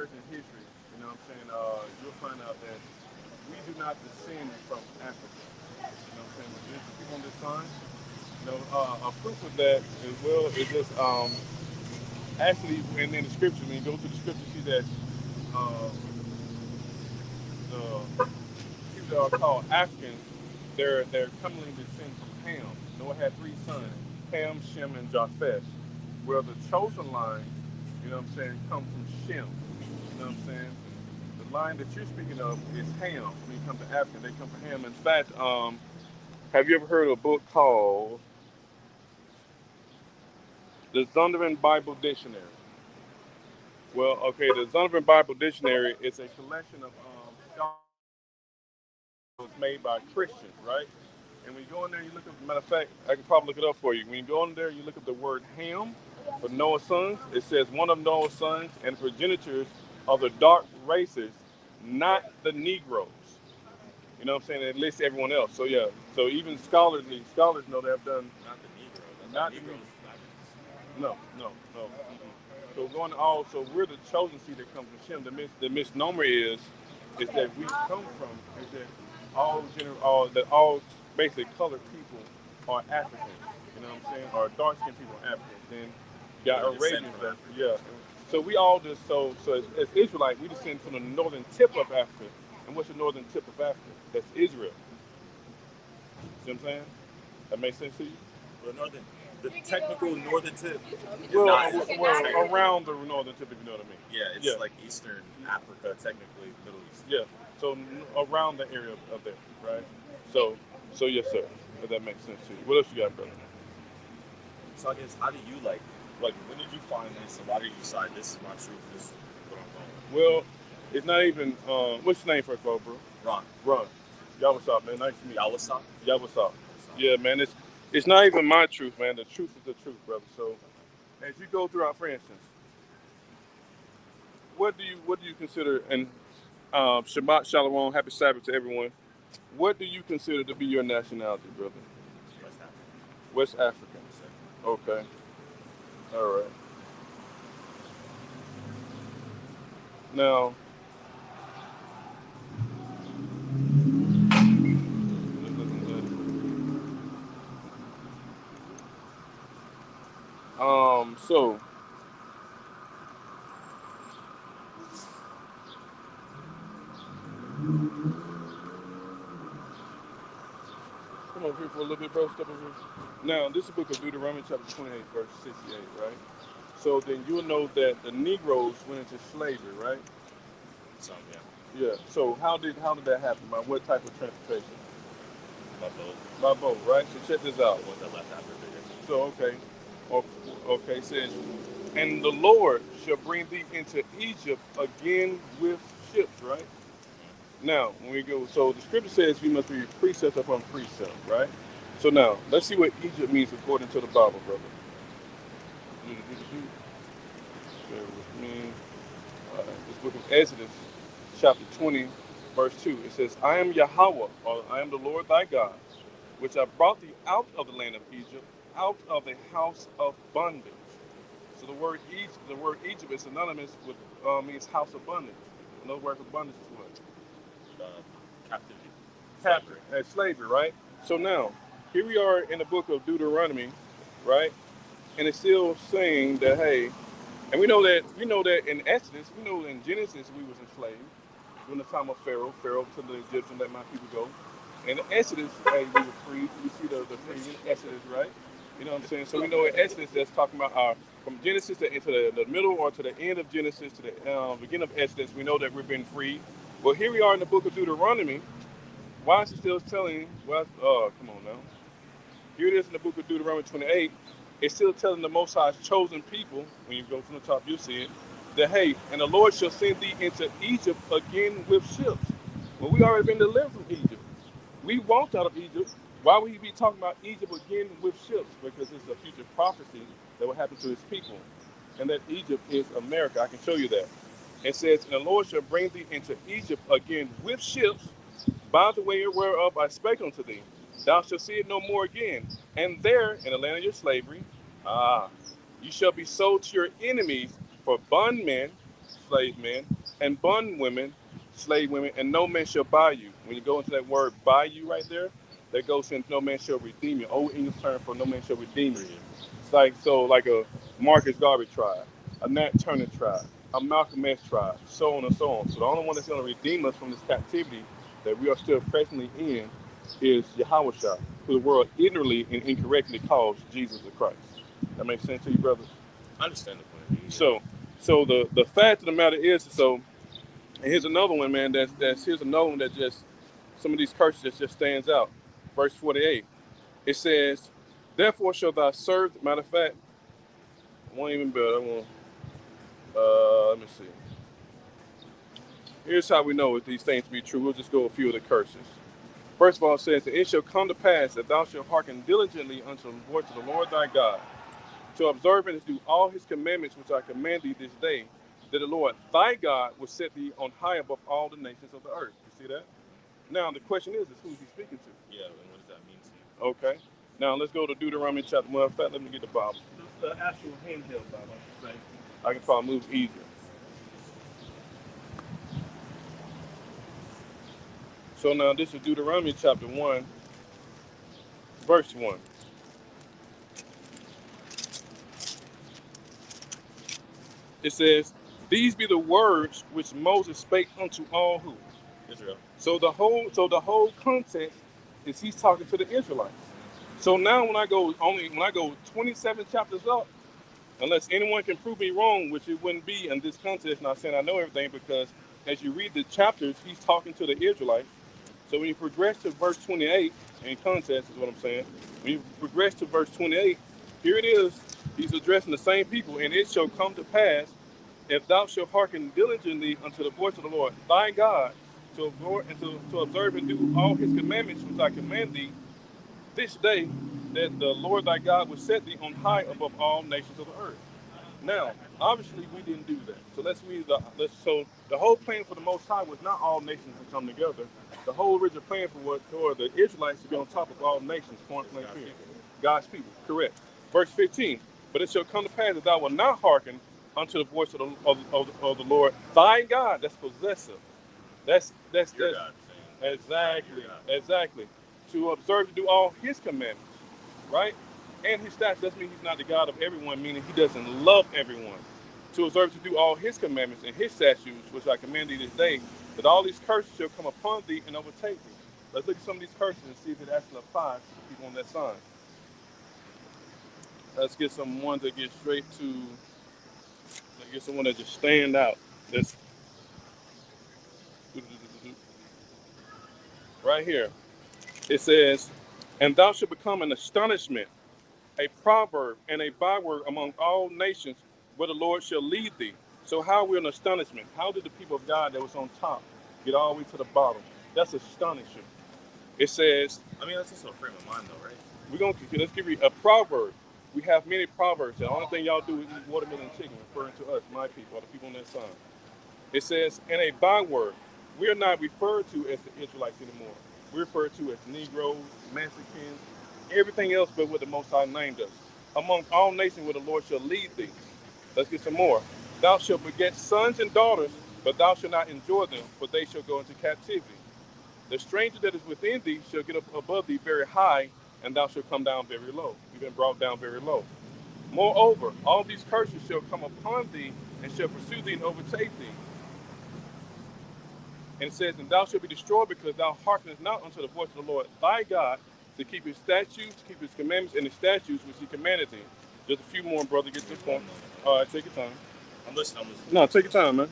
researching history, you know what I'm saying, you'll find out that we do not descend from Africa. You know what I'm saying? We're just the people on this time. A proof of that as well is just actually in the scripture, when you go to the scripture, see that uh, the people that are called Africans, they're commonly descended from Ham. Noah had three sons, Ham, Shem, and Japheth. Where the chosen line, you know what I'm saying, come from Shem. You know what I'm saying? The line that you're speaking of is Ham. When you come to Africa, they come from Ham. In fact, have you ever heard of a book called the Zondervan Bible Dictionary? Well, okay, the Zondervan Bible Dictionary is a collection of scholarly was made by Christians, right? And when you go in there, you look up. Matter of fact, I can probably look it up for you. When you go in there, you look up the word Ham for Noah's sons. It says one of Noah's sons and progenitors of the dark races, not the Negroes. You know what I'm saying? It lists everyone else. So yeah. So even scholars know they have done Not the Negroes. I thought not the Negroes Negroes. was black. No, no, no. So going all, so we're the chosen seed that comes from Shem. The misnomer is that we come from is that all basically colored people are Africans. You know what I'm saying? Or dark skinned people are Africans. Then you got Or descend Arabians from that Africa. yeah. So we all just as Israelite, we descend from the northern tip of Africa. And what's the northern tip of Africa? That's Israel. See what I'm saying? That makes sense to you? The northern, the technical northern tip is Well, not Israel. Technically, around the northern tip, if you know what I mean. yeah, it's Yeah, like Eastern Africa, technically Middle East. yeah. So around the area of there, right? So, so yes, sir. If that makes sense to you. What else you got, brother? So I guess, how do you like when did you find this, and why did you decide this is my truth? This is what I'm going Well, it's not even. What's your name first of all, bro? with. Ron, Ron. Y'all what's up, man? Nice to meet y'all you. what's up? Y'all what's up? What's up? Yeah, man. It's not even my truth, man. The truth is the truth, brother. So as you go throughout, for instance, what do you consider and Shabbat Shalom, happy Sabbath to everyone. What do you consider to be your nationality, brother? West Africa. West African. Yes, sir. Okay. All right. Now, so come over here for a little bit, bro. Step over here. Now, this is the book of Deuteronomy, chapter 28, verse 68, right? So then you'll know that the Negroes went into slavery, right? So yeah, Yeah. So how did that happen? By what type of transportation? my boat. By boat, right? So check this out. The ones that left Africa. Yeah. So O- okay, it says, and the Lord shall bring thee into Egypt again with ships, right? Now, when we go, so the scripture says we must be precept upon precept, right? So now, let's see what Egypt means according to the Bible, brother. Bear with me. This book of Exodus, chapter 20, verse 2. It says, I am Yahweh, or I am the Lord thy God, which I brought thee out of the land of Egypt, out of the house of bondage. So the word Egypt is synonymous with means house of bondage. Another word for bondage is what? Uh, Captivity, Captive, slavery. slavery, right? So now, here we are in the book of Deuteronomy, right? And it's still saying that hey, and we know that in Exodus, we know in Genesis we was enslaved during the time of Pharaoh. Pharaoh told the Egyptians let my people go. And in Exodus, hey, we were free. We see the freedom in Exodus, right? You know what I'm saying? So we know in Exodus that's talking about from Genesis to the middle or to the end of Genesis to the beginning of Exodus. We know that we're being free. Well, here we are in the book of Deuteronomy. Why is it still telling? Well, come on now. Here it is in the book of Deuteronomy 28. It's still telling the Most High's chosen people, when you go from the top, you'll see it, that hey, and the Lord shall send thee into Egypt again with ships. Well, we already been delivered from Egypt. We walked out of Egypt. Why would he be talking about Egypt again with ships? Because it's a future prophecy that will happen to his people. And that Egypt is America. I can show you that. It says, and the Lord shall bring thee into Egypt again with ships, by the way whereof I spake unto thee. Thou shalt see it no more again. And there, in the land of your slavery, ah, you shall be sold to your enemies for bondmen, slave men, and bondwomen, slave women, and no man shall buy you. When you go into that word buy you right there, that goes into no man shall redeem you. Old English term for no man shall redeem you. It's like so like a Marcus Garvey tribe, a Nat Turner tribe, a Malcolm X tribe, so on and so on. So the only one that's going to redeem us from this captivity that we are still presently in is Yahweh Shah, who the world ignorantly and incorrectly calls Jesus the Christ. That makes sense to you, brothers? I understand the point of view. So the fact of the matter is, so and here's another one, man. Here's another one that just some of these curses that just stands out. Verse 48. It says, "Therefore shall thou serve." Matter of fact, I won't even build. I won't. Let me see. Here's how we know if these things be true. We'll just go a few of the curses. First of all, it says, "It shall come to pass that thou shalt hearken diligently unto the voice of the Lord thy God, to observe and to do all his commandments which I command thee this day, that the Lord thy God will set thee on high above all the nations of the earth." You see that? Now the question is who is he speaking to? Yeah, and what does that mean to you? Okay. Now let's go to Deuteronomy chapter 1. In fact, let me get the Bible. The actual handheld Bible, I should say. I can probably move easier. So now this is Deuteronomy chapter 1, verse 1. It says, "These be the words which Moses spake unto all who." Israel. So the whole context is he's talking to the Israelites. So now when I go 27 chapters up, unless anyone can prove me wrong, which it wouldn't be in this context, not saying I know everything, because as you read the chapters, he's talking to the Israelites. So when you progress to verse 28, in context is what I'm saying, when you progress to verse 28, here it is, he's addressing the same people, "And it shall come to pass, if thou shalt hearken diligently unto the voice of the Lord thy God, to observe and do all his commandments which I command thee this day, that the Lord thy God will set thee on high above all nations of the earth." Now, obviously, we didn't do that. So so the whole plan for the Most High was not all nations to come together. The whole original plan was for the Israelites to be on top of all nations, point blank period. God's people, correct. Verse 15. "But it shall come to pass that thou wilt not hearken unto the voice of the Lord thy God." That's possessive. Your God saying. Exactly. "To observe to do all his commandments," right? "And his statutes." Doesn't mean he's not the God of everyone, meaning he doesn't love everyone. "To observe to do all his commandments and his statutes, which I command thee this day, that all these curses shall come upon thee and overtake thee." Let's look at some of these curses and see if it actually applies to the people on that side. Let's get some ones that get straight to, let's get someone that just stand out. That's right here. It says, "And thou shalt become an astonishment, a proverb, and a byword among all nations, where the Lord shall lead thee." So how are we an astonishment? How did the people of God that was on top get all the way to the bottom? That's astonishing. It says, I mean, that's just a frame of mind, though, right? let's give you a proverb. We have many proverbs. The only thing y'all do is eat watermelon and chicken, referring to us, my people, or the people on that side. It says, "And a byword." We are not referred to as the Israelites anymore. We're referred to as Negroes, Mexicans, everything else but what the Most High named us. "Among all nations where the Lord shall lead thee." Let's get some more. "Thou shalt beget sons and daughters, but thou shalt not enjoy them, for they shall go into captivity. The stranger that is within thee shall get up above thee very high, and thou shalt come down very low." You've been brought down very low. "Moreover, all these curses shall come upon thee, and shall pursue thee and overtake thee." And it says, "And thou shalt be destroyed, because thou hearkenest not unto the voice of the Lord thy God, to keep his statutes, keep his commandments, and his statutes which he commanded thee." Just a few more, brother, get to the point. All right, take your time. I'm listening. No, take your time, man.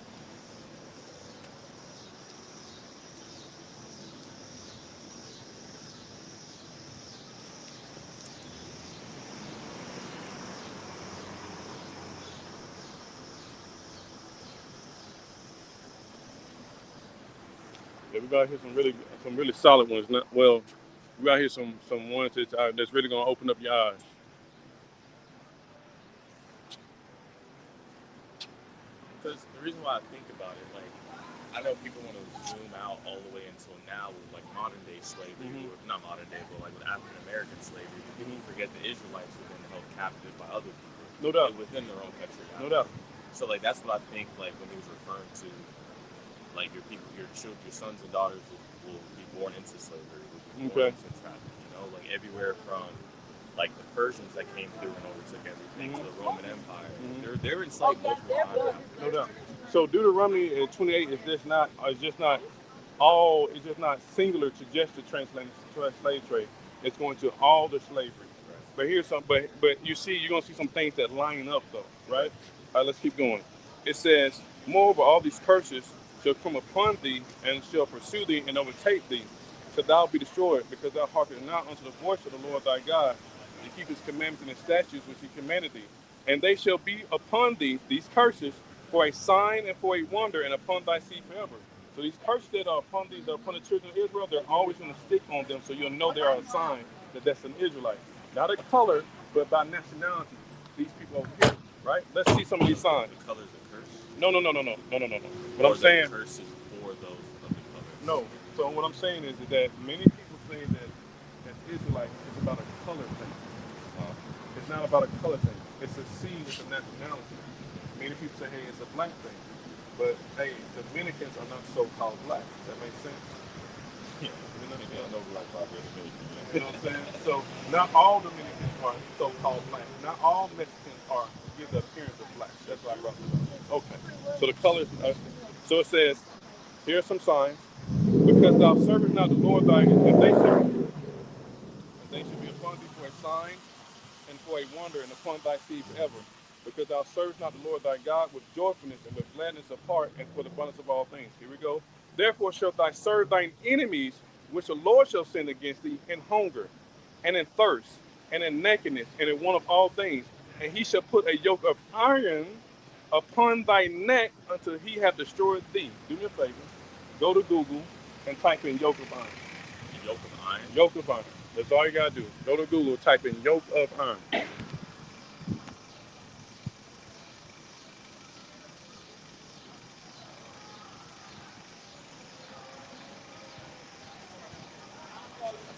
Yeah, we got here some really solid ones. Well, we got here some ones that's really gonna open up your eyes. Because the reason why I think about it, like, I know people want to zoom out all the way until now with, like, modern day slavery, or not modern day, but like with African American slavery. People forget the Israelites have been held captive by other people. No doubt. Within their own country. No doubt. So like that's what I think like when he was referring to like your people, your children, your sons and daughters will be born into slavery, will be born Okay. into trafficking. You know, like everywhere from like the Persians that came through and overtook everything to Hmm. the Roman Empire. Hmm. They're enslaved multiple times now. No doubt. So Deuteronomy 28 is just not all. It's just not singular to just the slave trade. It's going to all the slavery. Right. But here's some. But you see, you're gonna see some things that line up though, right? Right. All right, let's keep going. It says, moreover, all these curses shall come upon thee and shall pursue thee and overtake thee, so thou be destroyed, because thou hearkenest not unto the voice of the Lord thy God, to keep his commandments and his statutes which he commanded thee. And they shall be upon thee, these curses, for a sign and for a wonder, and upon thy seed forever. So these curses that are upon these, that are upon the children of Israel, they're always going to stick on them, so you'll know they are a sign that that's an Israelite. Not a color, but by nationality. These people over here, right? Let's see some of these signs. The color's a curse, No. What I'm or the saying, curses for those of the colors. no. So what I'm saying is that many people say that Israelite is about a color thing. Uh, It's not about a color thing. It's a seed. It's a nationality. Many people say, hey, it's a black thing. But hey, Dominicans are not so-called black. That makes sense. yeah, You know what I'm maybe I saying? know black population. You know what I'm saying? So not all Dominicans are so-called black. Not all Mexicans are give the appearance of black. That's why I brought this up. Okay. So the colors. So it says, here are some signs. Because thou servest not the Lord thy, and they shall be upon thee for a sign and for a wonder, and upon thy seed forever. Because thou servest not the Lord thy God with joyfulness and with gladness of heart, and for the abundance of all things. Here we go. Therefore shalt thou serve thine enemies, which the Lord shall send against thee, in hunger, and in thirst, and in nakedness, and in want of all things. And he shall put a yoke of iron upon thy neck until he have destroyed thee. Do me a favor. Go to Google and type in yoke of iron. A yoke of iron. Yoke of iron. That's all you gotta do. Go to Google, type in yoke of iron. I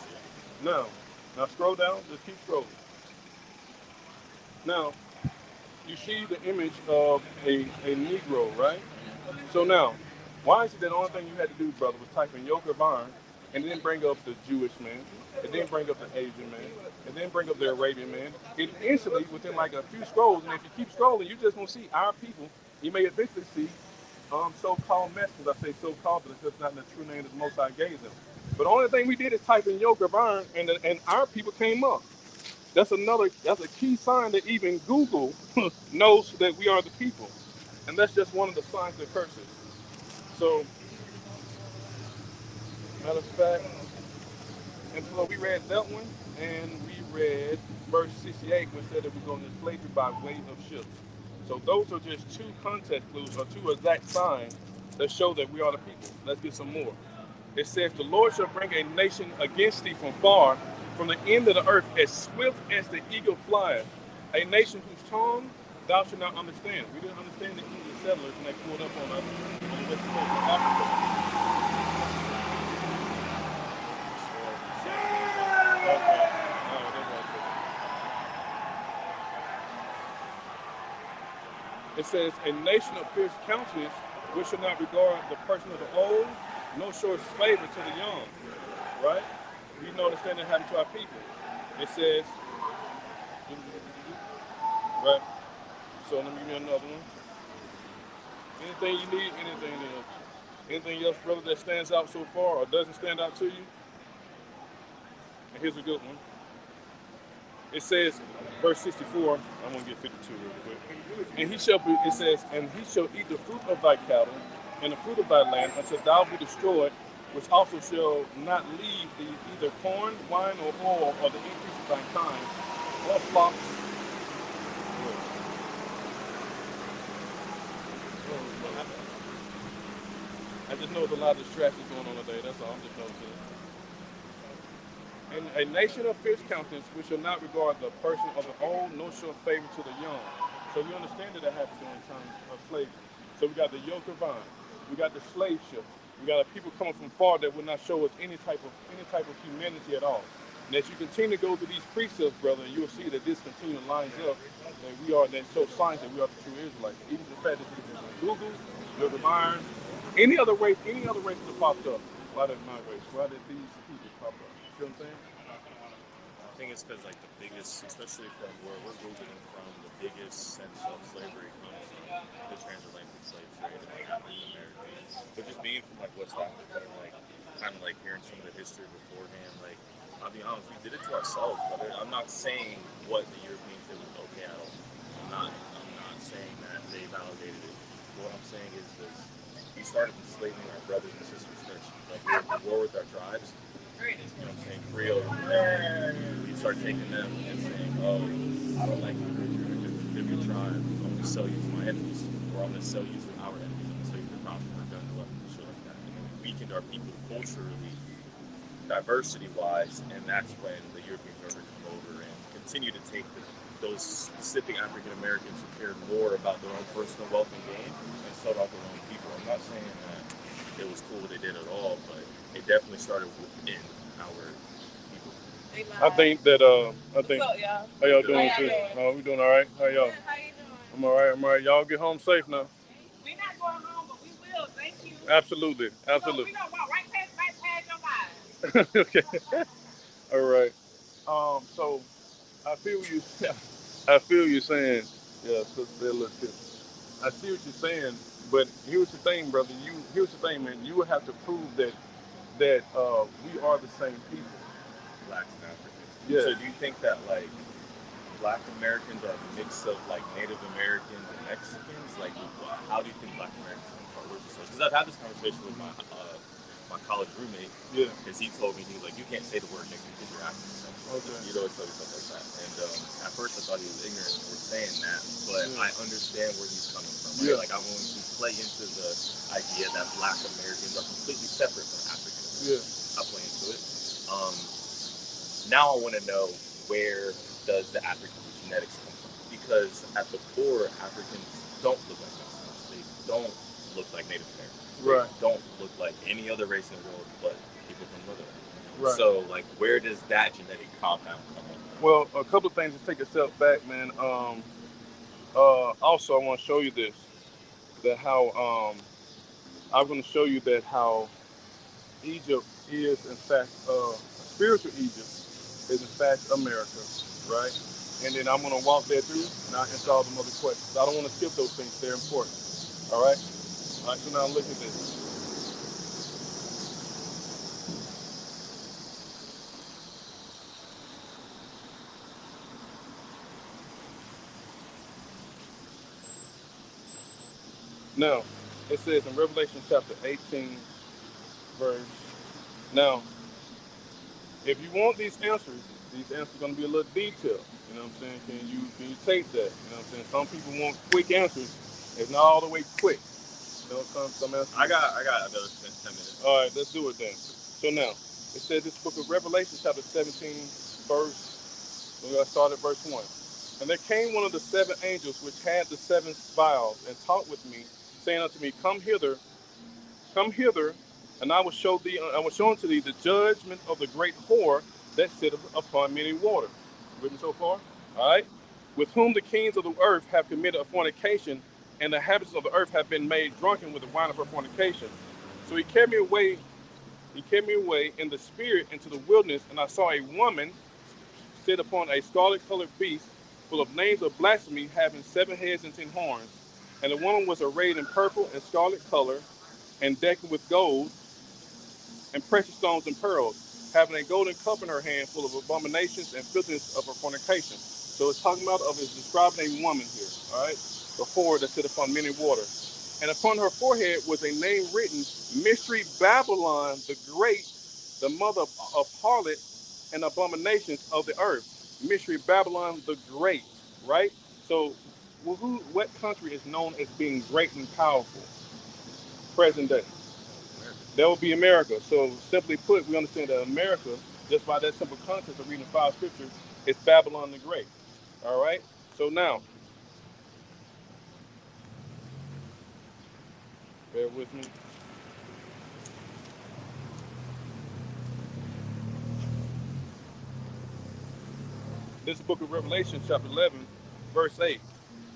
see it. Now, now scroll down. Just keep scrolling. Now, you see the image of a Negro, right? So now, why is it that the only thing you had to do, brother, was type in yoke of iron, and then bring up the Jewish man, and then bring up the Asian man, and then bring up the Arabian man? It instantly, within like a few scrolls, and if you keep scrolling, you just gonna see our people. You may eventually see so-called Mexicans. I say so-called, but it's just not the true name that the Most High gave them. But the only thing we did is type in yoke of iron, and our people came up. That's a key sign that even Google knows that we are the people. And that's just one of the signs of curses. So, matter of fact, and so we read that one, and we read verse 68, which said that we're going to slavery by way of ships. So those are just two context clues or two exact signs that show that we are the people. Let's get some more. It says, the Lord shall bring a nation against thee from far, from the end of the earth, as swift as the eagle flieth. A nation whose tongue thou shalt not understand. We didn't understand the English settlers when they pulled up on us on the west coast of Africa. Sword, Okay. No, that wasn't it. It says, a nation of fierce countenance, which shall not regard the person of the old, nor show favor to the young. Right? We don't understand that happened to our people. It says, right? So let me give you another one. Anything you need, anything else. Anything else, brother, that stands out so far or doesn't stand out to you? And here's a good one. It says, verse 64, I'm going to get 52 real quick. And he shall be, it says, and he shall eat the fruit of thy cattle and the fruit of thy land until thou be destroyed, which also shall not leave thee either corn, wine, or oil, or the increase of thy kind, or flocks. I just know there's a lot of distractions going on today. That's all. I'm just noticing. And a nation of fierce countenance, we shall not regard the person of the old, nor show favor to the young. So we understand that happened during times of slavery. So we got the yoke of iron, we got the slave ships, we got people coming from far that will not show us any type of humanity at all. And as you continue to go through these precepts, brother, you'll see that this continually lines up that we are that shows signs that we are the true Israelites. Even the fact that you can Google, Yoga of Iron, any other race that popped up. Why did my race? Why did these people pop up? You know what I'm saying? I think it's because like the biggest, especially from where we're googling from, the biggest sense of slavery comes from the transatlantic slave trade and like African Americans. But just being from like West Africa and like kind of like hearing some of the history beforehand, like I'll be honest, we did it to ourselves, brother. I'm not saying what the Europeans did was okay at all. I'm not saying that they validated it. But what I'm saying is this: we started enslaving our brothers and sisters first. Like we were at war with our tribes, you know what I'm saying, Creole, and we start taking them and saying, oh, I don't like you because you're a different tribe, so I'm going to sell you to my enemies, or I'm going to sell you to our enemies, I'm going to sell you to the prophet for guns and weapons and shit like that. And then we weakened our people culturally, diversity-wise, and that's when the Europeans are going to come over and continue to take those specific African Americans who cared more about their own personal wealth and gain and sold out their own people. I'm not saying that it was cool what they did at all, but it definitely started within our people. I think that I think What's up, y'all? how y'all Good. doing, How y'all sis? doing? Oh, we doing all right. How y'all? Good. How you doing? I'm all right. I'm all right. Y'all get home safe now. We not going home, but we will. Thank you. Absolutely, We absolutely. gonna walk right past your mind. Okay. All right. So I feel you. I feel you saying, yeah, sister, look, I see what you're saying, but here's the thing, brother. Here's the thing, man. You would have to prove that we are the same people. Blacks and Africans. Yes. So do you think that like Black Americans are a mix of like Native Americans and Mexicans? Like, how do you think Black Americans come from? Where's the source? Because I've had this conversation with my college roommate. Yeah. Because he told me, he was like, you can't say the word nigga because you're African. Okay. You'd always tell me stuff like that. And at first I thought he was ignorant for saying that, but Yeah. I understand where he's coming from. Right? Yeah. Like I'm going to play into the idea that Black Americans are completely separate from African Americans. Yeah. I'll play into it. Now I want to know, where does the African genetics come from? Because at the core, Africans don't look like Mexicans. They don't look like Native Americans. Right. They don't look like any other race in the world but people from Northern America. Right. So, like, where does that genetic compound come in? Well, a couple of things to take a step back, man. Also, I want to show you this, that how I'm going to show you that how Egypt is in fact spiritual Egypt is in fact America, right? And then I'm going to walk that through and I'll answer all the other questions. I don't want to skip those things; they're important. All right. All right. So now look at this. Now, it says in Revelation chapter 18, verse. Now, if you want these answers are going to be a little detailed. You know what I'm saying? Can you take that? You know what I'm saying? Some people want quick answers. It's not all the way quick. You know, some answers. I got another 10 minutes. All right, let's do it then. So now, it says this book of Revelation, chapter 17, verse. We're going to start at verse 1. And there came one of the seven angels which had the seven vials, and talked with me, saying unto me, Come hither, and I will show unto thee the judgment of the great whore that sitteth upon many waters. With me so far? All right. With whom the kings of the earth have committed a fornication, and the inhabitants of the earth have been made drunken with the wine of her fornication. So he carried me away. He carried me away in the spirit into the wilderness, and I saw a woman sit upon a scarlet-colored beast, full of names of blasphemy, having 7 heads and 10 horns. And the woman was arrayed in purple and scarlet color, and decked with gold and precious stones and pearls, having a golden cup in her hand full of abominations and filthiness of her fornication. So it's talking about it's describing a woman here, all right? The whore that sit upon many waters. And upon her forehead was a name written, Mystery Babylon the Great, the mother of harlot and abominations of the earth. Mystery Babylon the Great, right? So what country is known as being great and powerful present day? That would be America. So simply put, we understand that America, just by that simple context of reading 5 scriptures, is Babylon the Great. All right? So now, bear with me. This is the book of Revelation, chapter 11, verse 8.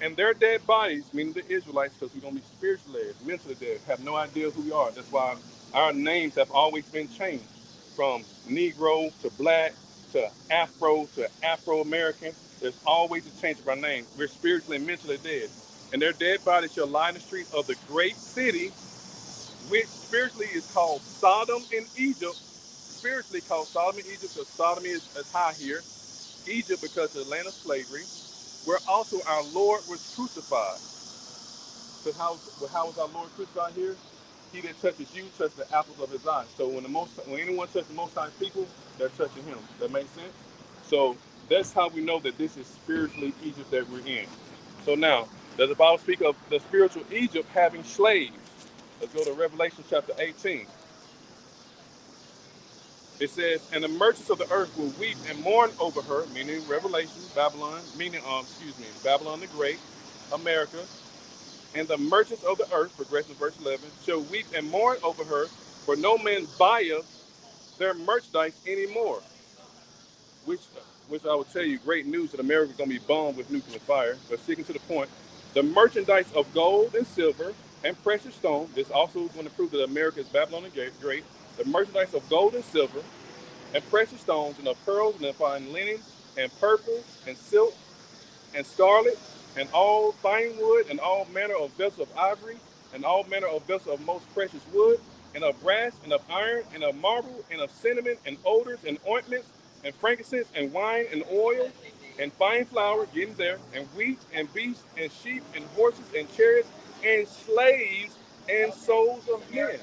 And their dead bodies, meaning the Israelites, because we're going to be spiritually dead, mentally dead, have no idea who we are. That's why our names have always been changed from Negro to Black to Afro to Afro-American. There's always a change of our name. We're spiritually and mentally dead. And their dead bodies shall lie in the street of the great city, which spiritually is called Sodom in Egypt. Spiritually called Sodom in Egypt because Sodom is high here. Egypt because of the land of slavery, where also our Lord was crucified. So how was our Lord crucified here? He that touches you touches the apples of his eye. So when anyone touches the Most High people, they're touching him. That makes sense? So that's how we know that this is spiritually Egypt that we're in. So now, does the Bible speak of the spiritual Egypt having slaves? Let's go to Revelation chapter 18. It says, and the merchants of the earth will weep and mourn over her, meaning Revelation, Babylon, Babylon the Great, America. And the merchants of the earth, progressing to verse 11, shall weep and mourn over her, for no man buyeth their merchandise anymore. Which I will tell you, great news that America is going to be bombed with nuclear fire. But sticking to the point, the merchandise of gold and silver and precious stone, this also is going to prove that America is Babylon the Great. The merchandise of gold and silver and precious stones and of pearls and of fine linen and purple and silk and scarlet and all fine wood and all manner of vessels of ivory and all manner of vessels of most precious wood and of brass and of iron and of marble and of cinnamon and odors and ointments and frankincense and wine and oil and fine flour, getting there, and wheat and beasts and sheep and horses and chariots and slaves and souls of men.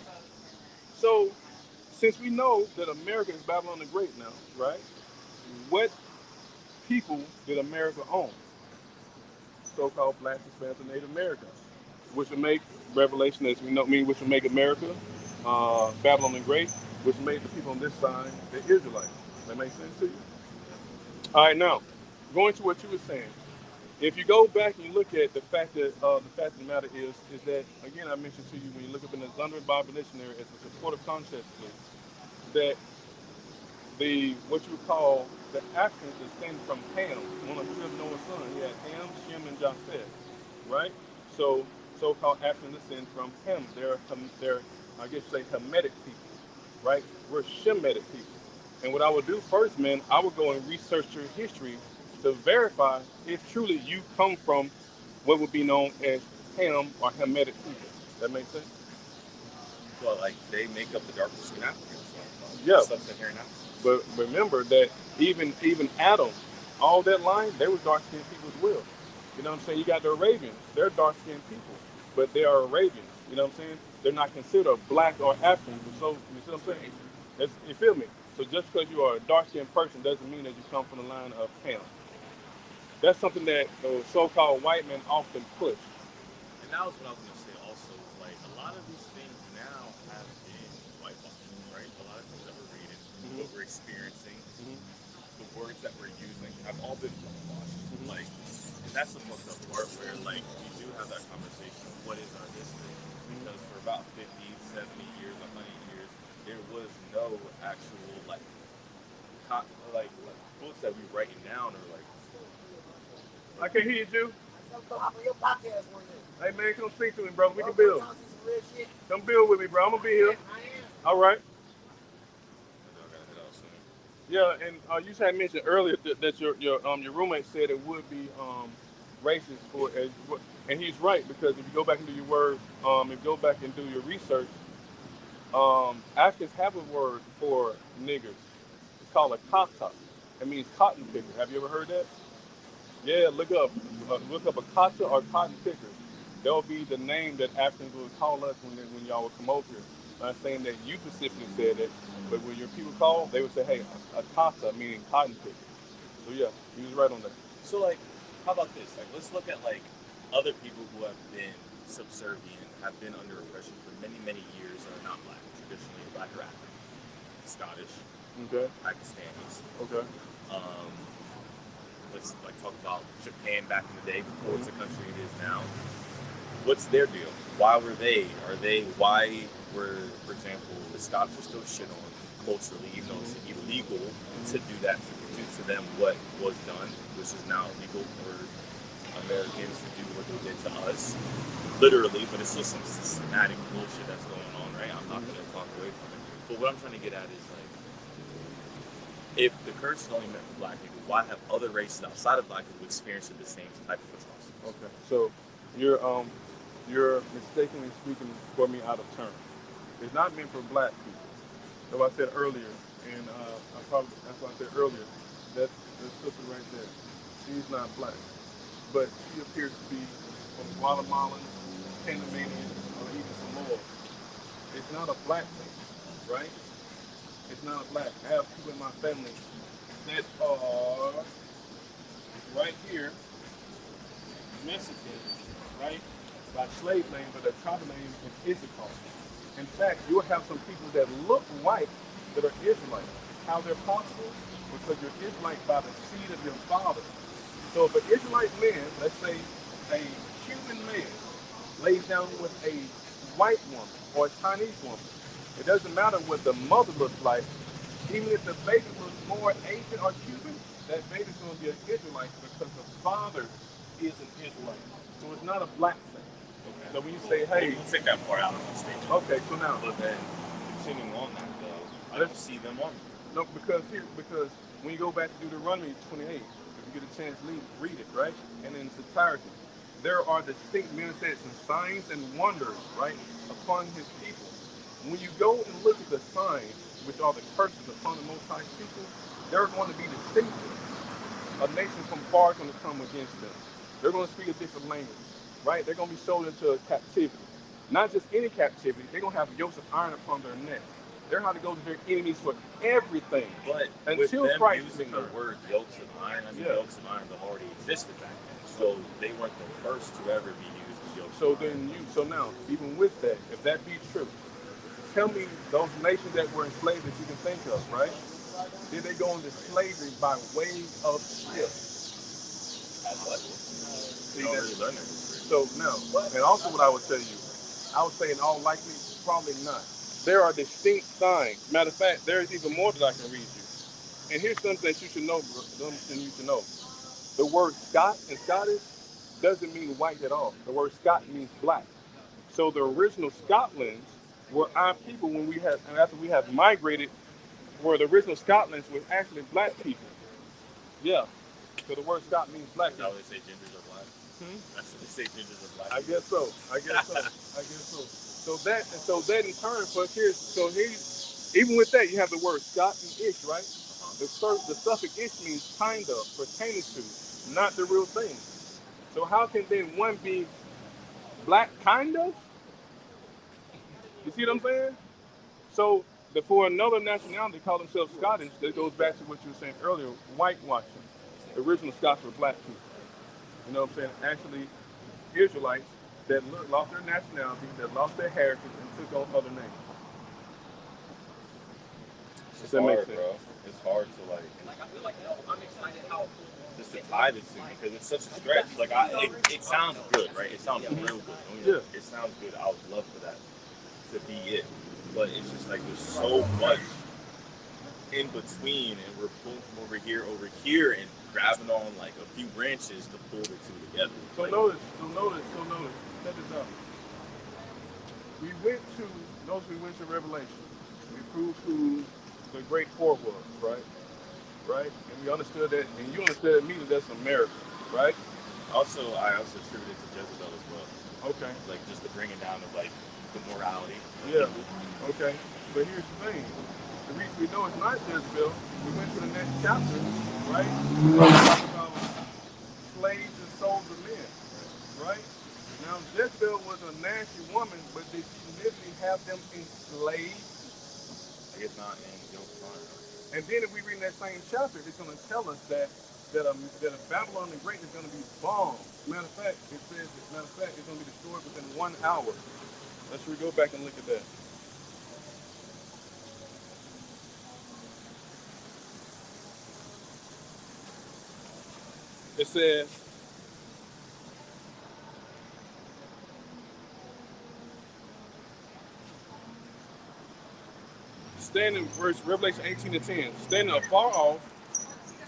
So, since we know that America is Babylon the Great now, right? What people did America own? So-called blacks, Hispanics, and Native Americans, which would make Revelation, as we know, which would make America Babylon the Great, which made the people on this side the Israelites. That makes sense to you? All right, now going to what you were saying. If you go back and you look at the fact of the matter is that again I mentioned to you when you look up in the Zondervan Bible Dictionary as a supportive concept that the what you would call the Africans descend from Ham, one of Noah's sons. He had Ham, Shem, and Japheth, right? So so-called Africans descend from Ham. They're I guess you say Hamitic people, right? We're Shemitic people. And what I would do first, man, I would go and research your history to verify if truly you come from what would be known as Ham or Hamitic people. That makes sense? So like they make up the darker skin Africans. Yeah. Sub-Saharan Africans. But remember that even Adam, all that line, they were dark skinned people as well. You know what I'm saying? You got the Arabians, they're dark skinned people, but they are Arabians. You know what I'm saying? They're not considered black or African. So you see what I'm saying? You feel me? So just because you are a dark skinned person doesn't mean that you come from the line of Ham. That's something that the so-called white men often push. And that was what I was going to say also, is like a lot of these things now have been whitewashed, right? A lot of things that we're reading, what we're experiencing, the words that we're using have all been whitewashed. Like, and that's the fucked up part where like we do have that conversation of what is our history. Because for about 50, 70 years, 100 years, there was no actual like books that we writing down or like. I can't hear you, Jew. I'm on your podcast one day. Hey man, come speak to me, brother. We can build. Come build with me, bro. I'm gonna be here. All right. Yeah, and you had mentioned earlier that your roommate said it would be racist and he's right, because if you go back and do your word, if you go back and do your research, Africans have a word for niggers. It's called a kata. It means cotton picker. Have you ever heard that? Yeah, look up a kata or cotton picker. That will be the name that Africans would call us when y'all would come over here. I'm not saying that you specifically said it, but when your people call, they would say, hey, a kata, meaning cotton picker. So yeah, he was right on that. So like, how about this? Like, let's look at like other people who have been subservient, have been under oppression for many, many years that are not black, traditionally black or African, Scottish, okay, Pakistanis. Okay. Let's like talk about Japan back in the day before it's the country it is now. What's their deal? Why were they? Why were, for example, the Scots are still shit on? culturally, even though it's illegal to do that to them what was done, which is now illegal for Americans to do what they did to us, literally, but it's just some systematic bullshit that's going on, right? I'm not going to talk away from it. But what I'm trying to get at is, like, if the curse is only meant for black people, why have other races outside of black people experienced the same type of atrocities? Okay, so you're mistakenly speaking for me out of turn. It's not meant for black people. So I said earlier, and that's what I said earlier. That's the sister right there. She's not black, but she appears to be from Guatemalan, Panamanian, or even Samoa. It's not a black thing, right? It's not a black. I have people in my family that are right here, Mexican, right? By slave name, but their tribal name is Issachar. In fact, you'll have some people that look white that are Israelites. How they're possible? Because you're Israelite by the seed of your father. So if an Israelite man, let's say a Cuban man, lays down with a white woman or a Chinese woman, it doesn't matter what the mother looks like. Even if the baby looks more Asian or Cuban, that baby's going to be an Israelite because the father is an Israelite. So it's not a black thing. Okay. So when you say, hey, we'll take that part out of my statement. okay, so now, But then, continuing on that, though, I don't see them on. No, because when you go back to Deuteronomy 28, if you get a chance, read it, right? And in its entirety, there are distinct benefits and signs and wonders, right, upon his people. When you go and look at the signs, which are the curses upon the Most High people, they're going to be distinctive. A nation from far is going to come against them. They're going to speak a different language, right? They're going to be sold into captivity. Not just any captivity, they're going to have yokes of iron upon their necks. They're going to go to their enemies for everything. But until with them Christ using returns. the word yokes of iron, I mean, yokes of iron have already existed back then. So they weren't the first to ever be used as yokes of iron. So now, even with that, if that be true, tell me those nations that were enslaved that you can think of, right? Did they go into slavery by way of ships? As what? See, You don't really learn that history. So now, and also what I would tell you, I would say in all likelihood, probably not. There are distinct signs. Matter of fact, there's even more that I can read you. And here's something that you should know, something you should know. The word Scot in Scottish doesn't mean white at all. The word Scot means black. So the original Scotlands were our people when we had, and after we have migrated, where the original Scotlands were actually black people. Yeah. So the word Scot means black. That's how they say gingers are black. That's what they say gingers are black. I guess so. So that in turn, here's even with that you have the word Scot and ish, right? The suffix ish means kind of, pertaining to, not the real thing. So how can then one be black kind of? You see what I'm saying? So for another nationality call themselves Scottish, that goes back to what you were saying earlier, whitewashing. The original Scots were black people. You know what I'm saying? Actually, Israelites that lost their nationality, that lost their heritage, and took on other names. It's hard, bro. It's hard to like. I feel like I'm excited how. Just to tie this to because it's such a stretch. Like it sounds good, right? It sounds real good. Yeah. It sounds good. I would love for that to be it, but it's just like there's so much in between, and we're pulling from over here, and grabbing on like a few branches to pull the two together. So notice. Check this out. We went to Revelation. We proved who the great four was, right? Right? And we understood that, and you understood immediately that's America, right? I also attributed it to Jezebel as well. Okay. Like just the bringing down of like the morality. Yeah. Okay. But here's the thing. The reason we know it's not Jezebel, we went to the next chapter, right? We talked about slaves and souls of men, right? Now Jezebel was a nasty woman, but did she literally have them enslaved? I guess not in Yoke And then if we read in that same chapter, it's going to tell us that a Babylon the Great is going to be bombed. Matter of fact, it's going to be destroyed within 1 hour. Let's go back and look at that. It says, standing, verse Revelation 18:10, standing afar off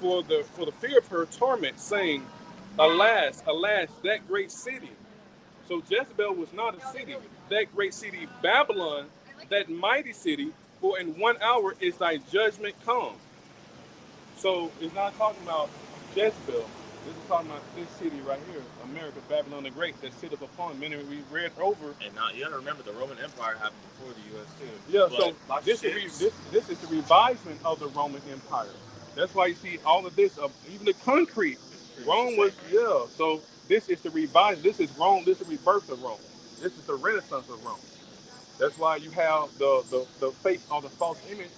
for the fear of her torment, saying, Alas, alas, that great city. So Jezebel was not a city. That great city, Babylon, that mighty city, for in 1 hour is thy judgment come. So it's not talking about Jezebel. This is talking about this city right here, America, Babylon the Great, that sitteth upon. Many we read over. And now you gotta remember the Roman Empire happened before the U.S. too. Yeah, But so my this shit's- this is the revisement of the Roman Empire. That's why you see all of this, even the concrete. Rome was, yeah. So this is the revision. This is Rome. This is the rebirth of Rome. This is the Renaissance of Rome. That's why you have the fake or the false image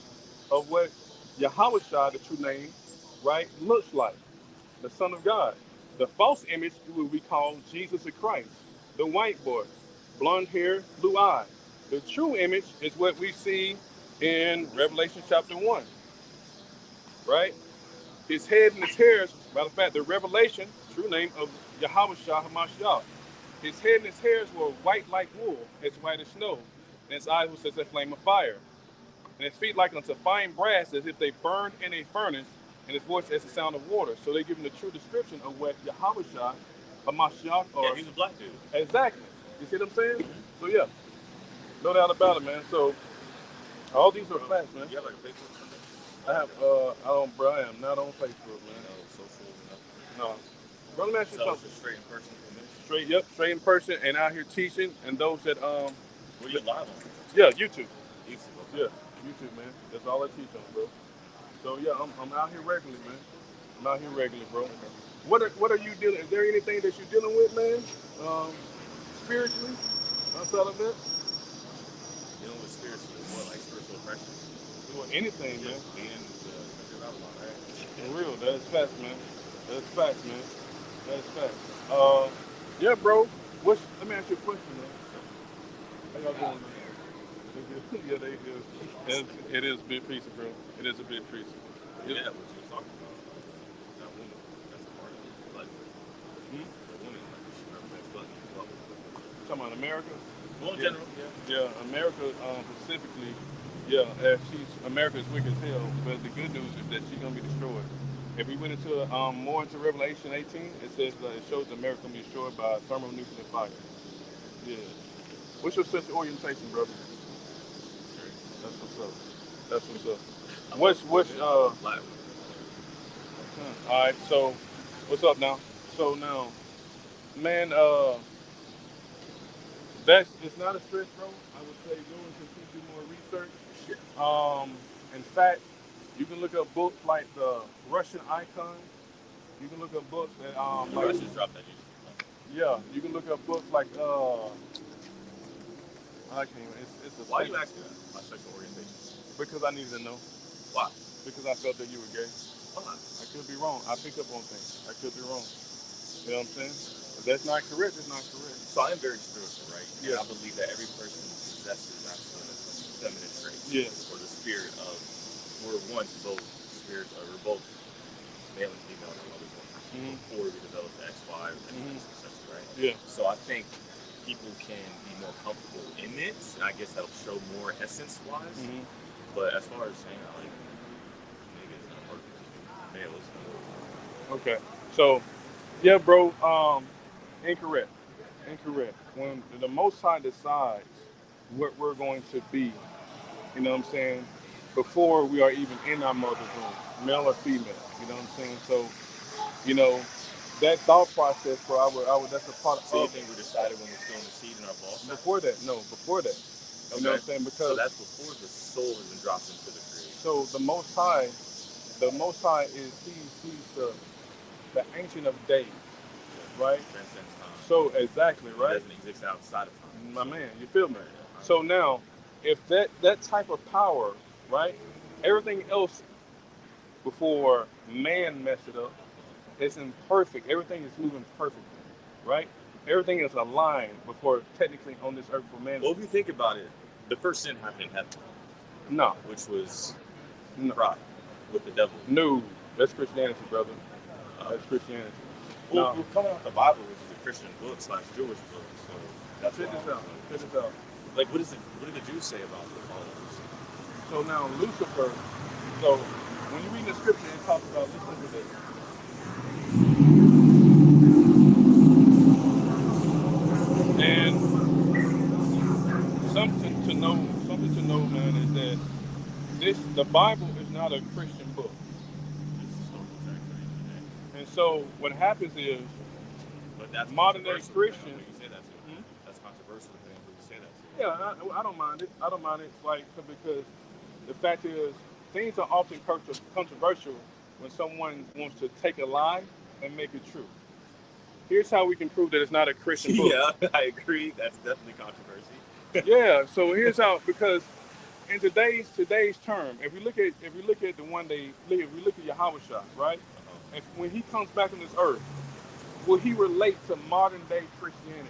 of what Yahweh Shah, the true name, right, looks like, the Son of God. The false image will be called Jesus the Christ, the white boy, blonde hair, blue eyes. The true image is what we see in Revelation chapter 1, right? His head and his hairs, matter of fact, the revelation, true name of Yahweh Shah HaMashiach. His head and his hairs were white like wool, as white as snow, and his eyes were as a flame of fire, and his feet like unto fine brass, as if they burned in a furnace, and his voice as the sound of water. So they give him the true description of what Yahweh Shah HaMashiach, or yeah, he's a black dude. exactly. You see what I'm saying? So yeah, no doubt about it, man. So all these are facts, man. You have like a Facebook or something? I have, bro, I am not on Facebook, man. No social, nothing. No. Brother, man, So it's just straight in person for me. straight in person, and out here teaching, and those that, What are you live on? yeah, YouTube. YouTube. Yeah, YouTube, man. That's all I teach on, bro. So yeah, I'm out here regularly, man. I'm out here regularly, bro. What are you dealing? Is there anything that you're dealing with, man? Spiritually, outside of that, Dealing with spiritual, what, like spiritual oppression? doing anything, man. Being the Babylon, right? For real, that's facts, man. That's facts, man. That's facts. Yeah, bro. Let me ask you a question, man. How y'all doing, man? Yeah, they do. It is a bit piece, bro. It is a bit piece. Yeah, what you was talking about. That woman, that's a part of it. But the woman, like, she represents blood as well. Talking about America? Well, in Yeah. general, yeah. Yeah, America specifically. Yeah, America is wicked as hell. But the good news is that she's gonna be destroyed. If we went into more into Revelation 18, it says it shows America gonna be destroyed by thermonuclear fire. Yeah. What's your sexual orientation, brother? That's what's up. That's what's up. What's Black. all right, so what's up now? So now, man, it's not a stretch, bro. I would say go and continue to do more research. In fact, you can look up books like the Russian Icon. You can look up books that The like, Russians dropped that Jesus. yeah, you can look up books like I can't even, it's a Why do you ask me that? My sexual orientation. because I needed to know. Why? Because I felt that you were gay. Why? I could be wrong. I pick up on things. I could be wrong. You know what I'm saying? If that's not correct, it's not correct. So I am very spiritual, right? Yeah. And I believe that every person possesses masculine and feminine traits. Yeah. Or the spirit of, we're once both spirit, or we're both male and female in our mother's womb before we develop the XY or the etc. Right? Yeah. So I think people can be more comfortable in it. And I guess that'll show more essence-wise. But as far as saying I like niggas and I'm working with male is more. Okay. So, yeah, bro. Incorrect. When the Most High decides what we're going to be, you know what I'm saying, before we are even in our mother's womb, male or female, you know what I'm saying? So, you know, that thought process, bro, I would that's a part So you of think we decided when we're still in the seed in our ball sack? before that. You know what I'm saying? So Because that's before the soul has been dropped into the creation. so the Most High is he's the Ancient of Days, right? Transcends time. So exactly, It right? doesn't exist outside of time. My man, you feel me? So now, if that type of power, right? Everything else before man messed it up, it's imperfect. Everything is moving perfectly, right? Everything is aligned before technically on this earth for man. Well, if you think about it, the first sin happened in heaven, No, which was no, pride with the devil. no. That's Christianity, brother. That's Christianity. Well, No. we're coming off the Bible, which is a Christian book / Jewish book. So that's Check why. this out. Check this out. Like, what did the Jews say about the followers? So now Lucifer. So when you read the scripture, it talks about listen to this. And something to know, man, is that the Bible is not a Christian book. It's historical facts at the end of the day. And so what happens is But that's modern day controversial depending on Christians. who you say that to. Hmm? That's controversial depending on who you say that to. Yeah, I don't mind it. I don't mind it, like because the fact is things are often controversial when someone wants to take a lie and make it true. Here's how we can prove that it's not a Christian book. Yeah, I agree. That's definitely controversy. Yeah, so here's how, because in today's term, if we look at the one day, if we look at Yahweh Shah, right? And when he comes back on this earth, will he relate to modern day Christianity?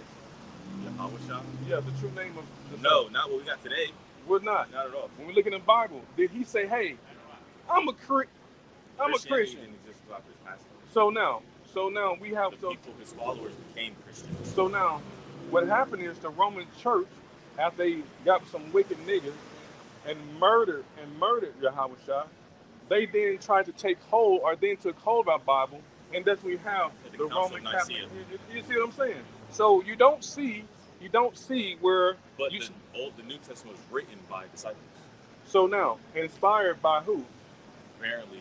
Yahweh Shah? Yeah, the true name of the No, son. not what we got today. Would not. Not at all. When we look in the Bible, did he say, "Hey, I'm a Christianity Christian"? didn't exist without this passage. So now we have The people, his followers, became Christians. So now, what happened is the Roman Church, after they got some wicked niggas and murdered Yahweh Shah, they then tried to take hold, or then took hold of our Bible, and that's when we have The the Council Roman of Catholic. Nicaea. You see what I'm saying? So you don't see where But you. the New Testament was written by disciples, So now, inspired by who? apparently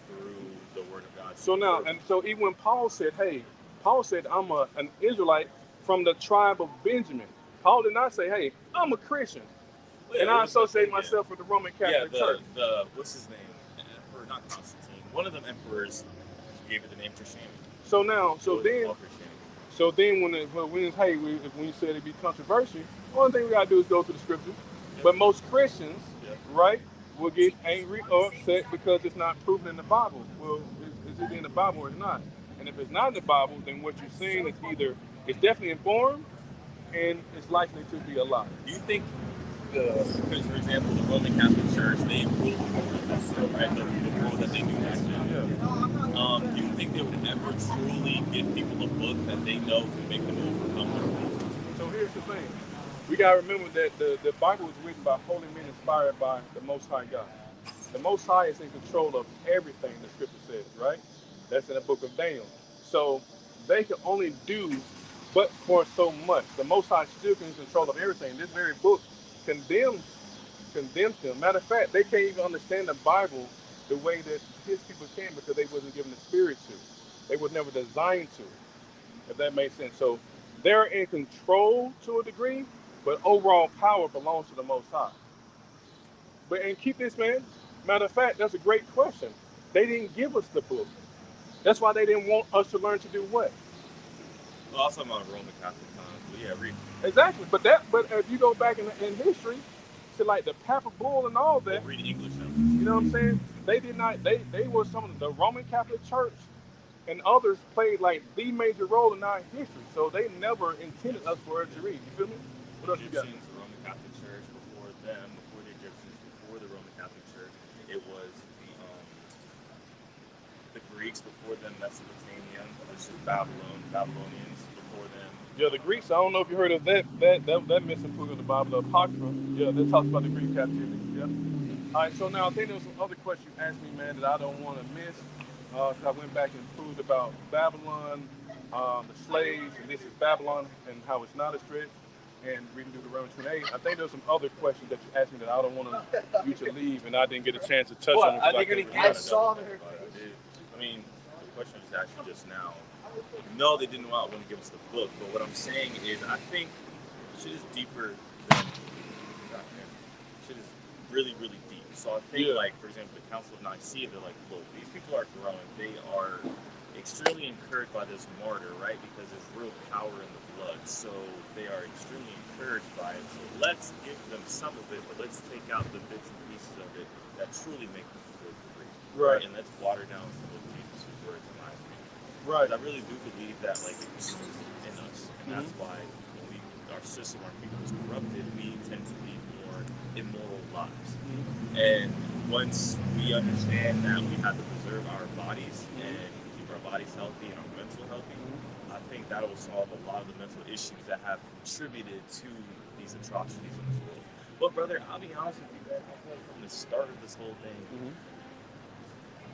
through the Word of God. So now, and so even when Paul said, I'm an Israelite from the tribe of Benjamin. Paul did not say, hey, I'm a Christian. Yeah, And it I was the associate thing, myself with the Roman Yeah, Catholic Church. the what's his name? Emperor, not Constantine. One of them emperors gave it the name Christianity. So now, It was called Christianity. when you said it'd be controversial, one thing we gotta do is go to the scriptures. But most Christians, right, will get angry or upset because it's not proven in the Bible. Well, is it in the Bible or it's not? And if it's not in the Bible, then what you're saying is either it's definitely informed and it's likely to be a lie. Do you think because, for example, the Roman Catholic Church, they ruled the world, that's right, the world that they knew back then. Yeah. Do you think they would ever truly give people a book that they know can make them overcome their world? So here's the thing. We got to remember that the Bible was written by holy men inspired by the Most High God. The Most High is in control of everything the Scripture says, right? That's in the book of Daniel. So they can only do but for so much. The Most High still in control of everything. This very book condemns them. Matter of fact, they can't even understand the Bible the way that his people can because they wasn't given the Spirit to. They was never designed to, if that makes sense. So they're in control to a degree, but overall power belongs to the Most High. And keep this, man. Matter of fact, that's a great question. They didn't give us the book. That's why they didn't want us to learn to do what? Well, also about Roman Catholic times, but yeah, read. Exactly. But if you go back in history to like the Papal Bull and all that, Read English now. you know what I'm saying? They did not. They were some of the Roman Catholic Church and others played like the major role in our history. So they never intended us for it to read. You feel me? What else you got? Egyptians, the Roman Catholic Church, before them, before the Egyptians, before the Roman Catholic Church, it was the Greeks, before them, Mesopotamia, this is Babylonians, before them. Yeah, the Greeks. I don't know if you heard of that missing book of the Bible, the Apocrypha. Yeah, that talks about the Greek captivity. Yeah. All right. So now I think there was some other question you asked me, man, that I don't want to miss. I went back and proved about Babylon, the slaves, and this is Babylon and how it's not a stretch, and reading Deuteronomy 28. I think there's some other questions that you asked me that I don't want you to leave, and I didn't get a chance to touch on. I saw her face. I mean, the question was actually just now. No, they didn't want to give us the book, but what I'm saying is I think shit is deeper than shit is really, really deep. So I think, like, for example, the Council of Nicaea, they're like, look, these people are growing. They are extremely encouraged by this martyr, right? Because there's real power in the blood. So they are extremely encouraged by it. So let's give them some of it, but let's take out the bits and pieces of it that truly make them feel free. Right. And let's water down some of Jesus' words, in my opinion. Right. I really do believe that, like, it's in us, and that's why when our system, our people is corrupted, we tend to lead more immoral lives. And once we understand that we have to preserve our bodies and keep our bodies healthy and our mental healthy, I think that will solve a lot of the mental issues that have contributed to these atrocities in this world. But brother, I'll be honest with you, man. I feel like from the start of this whole thing,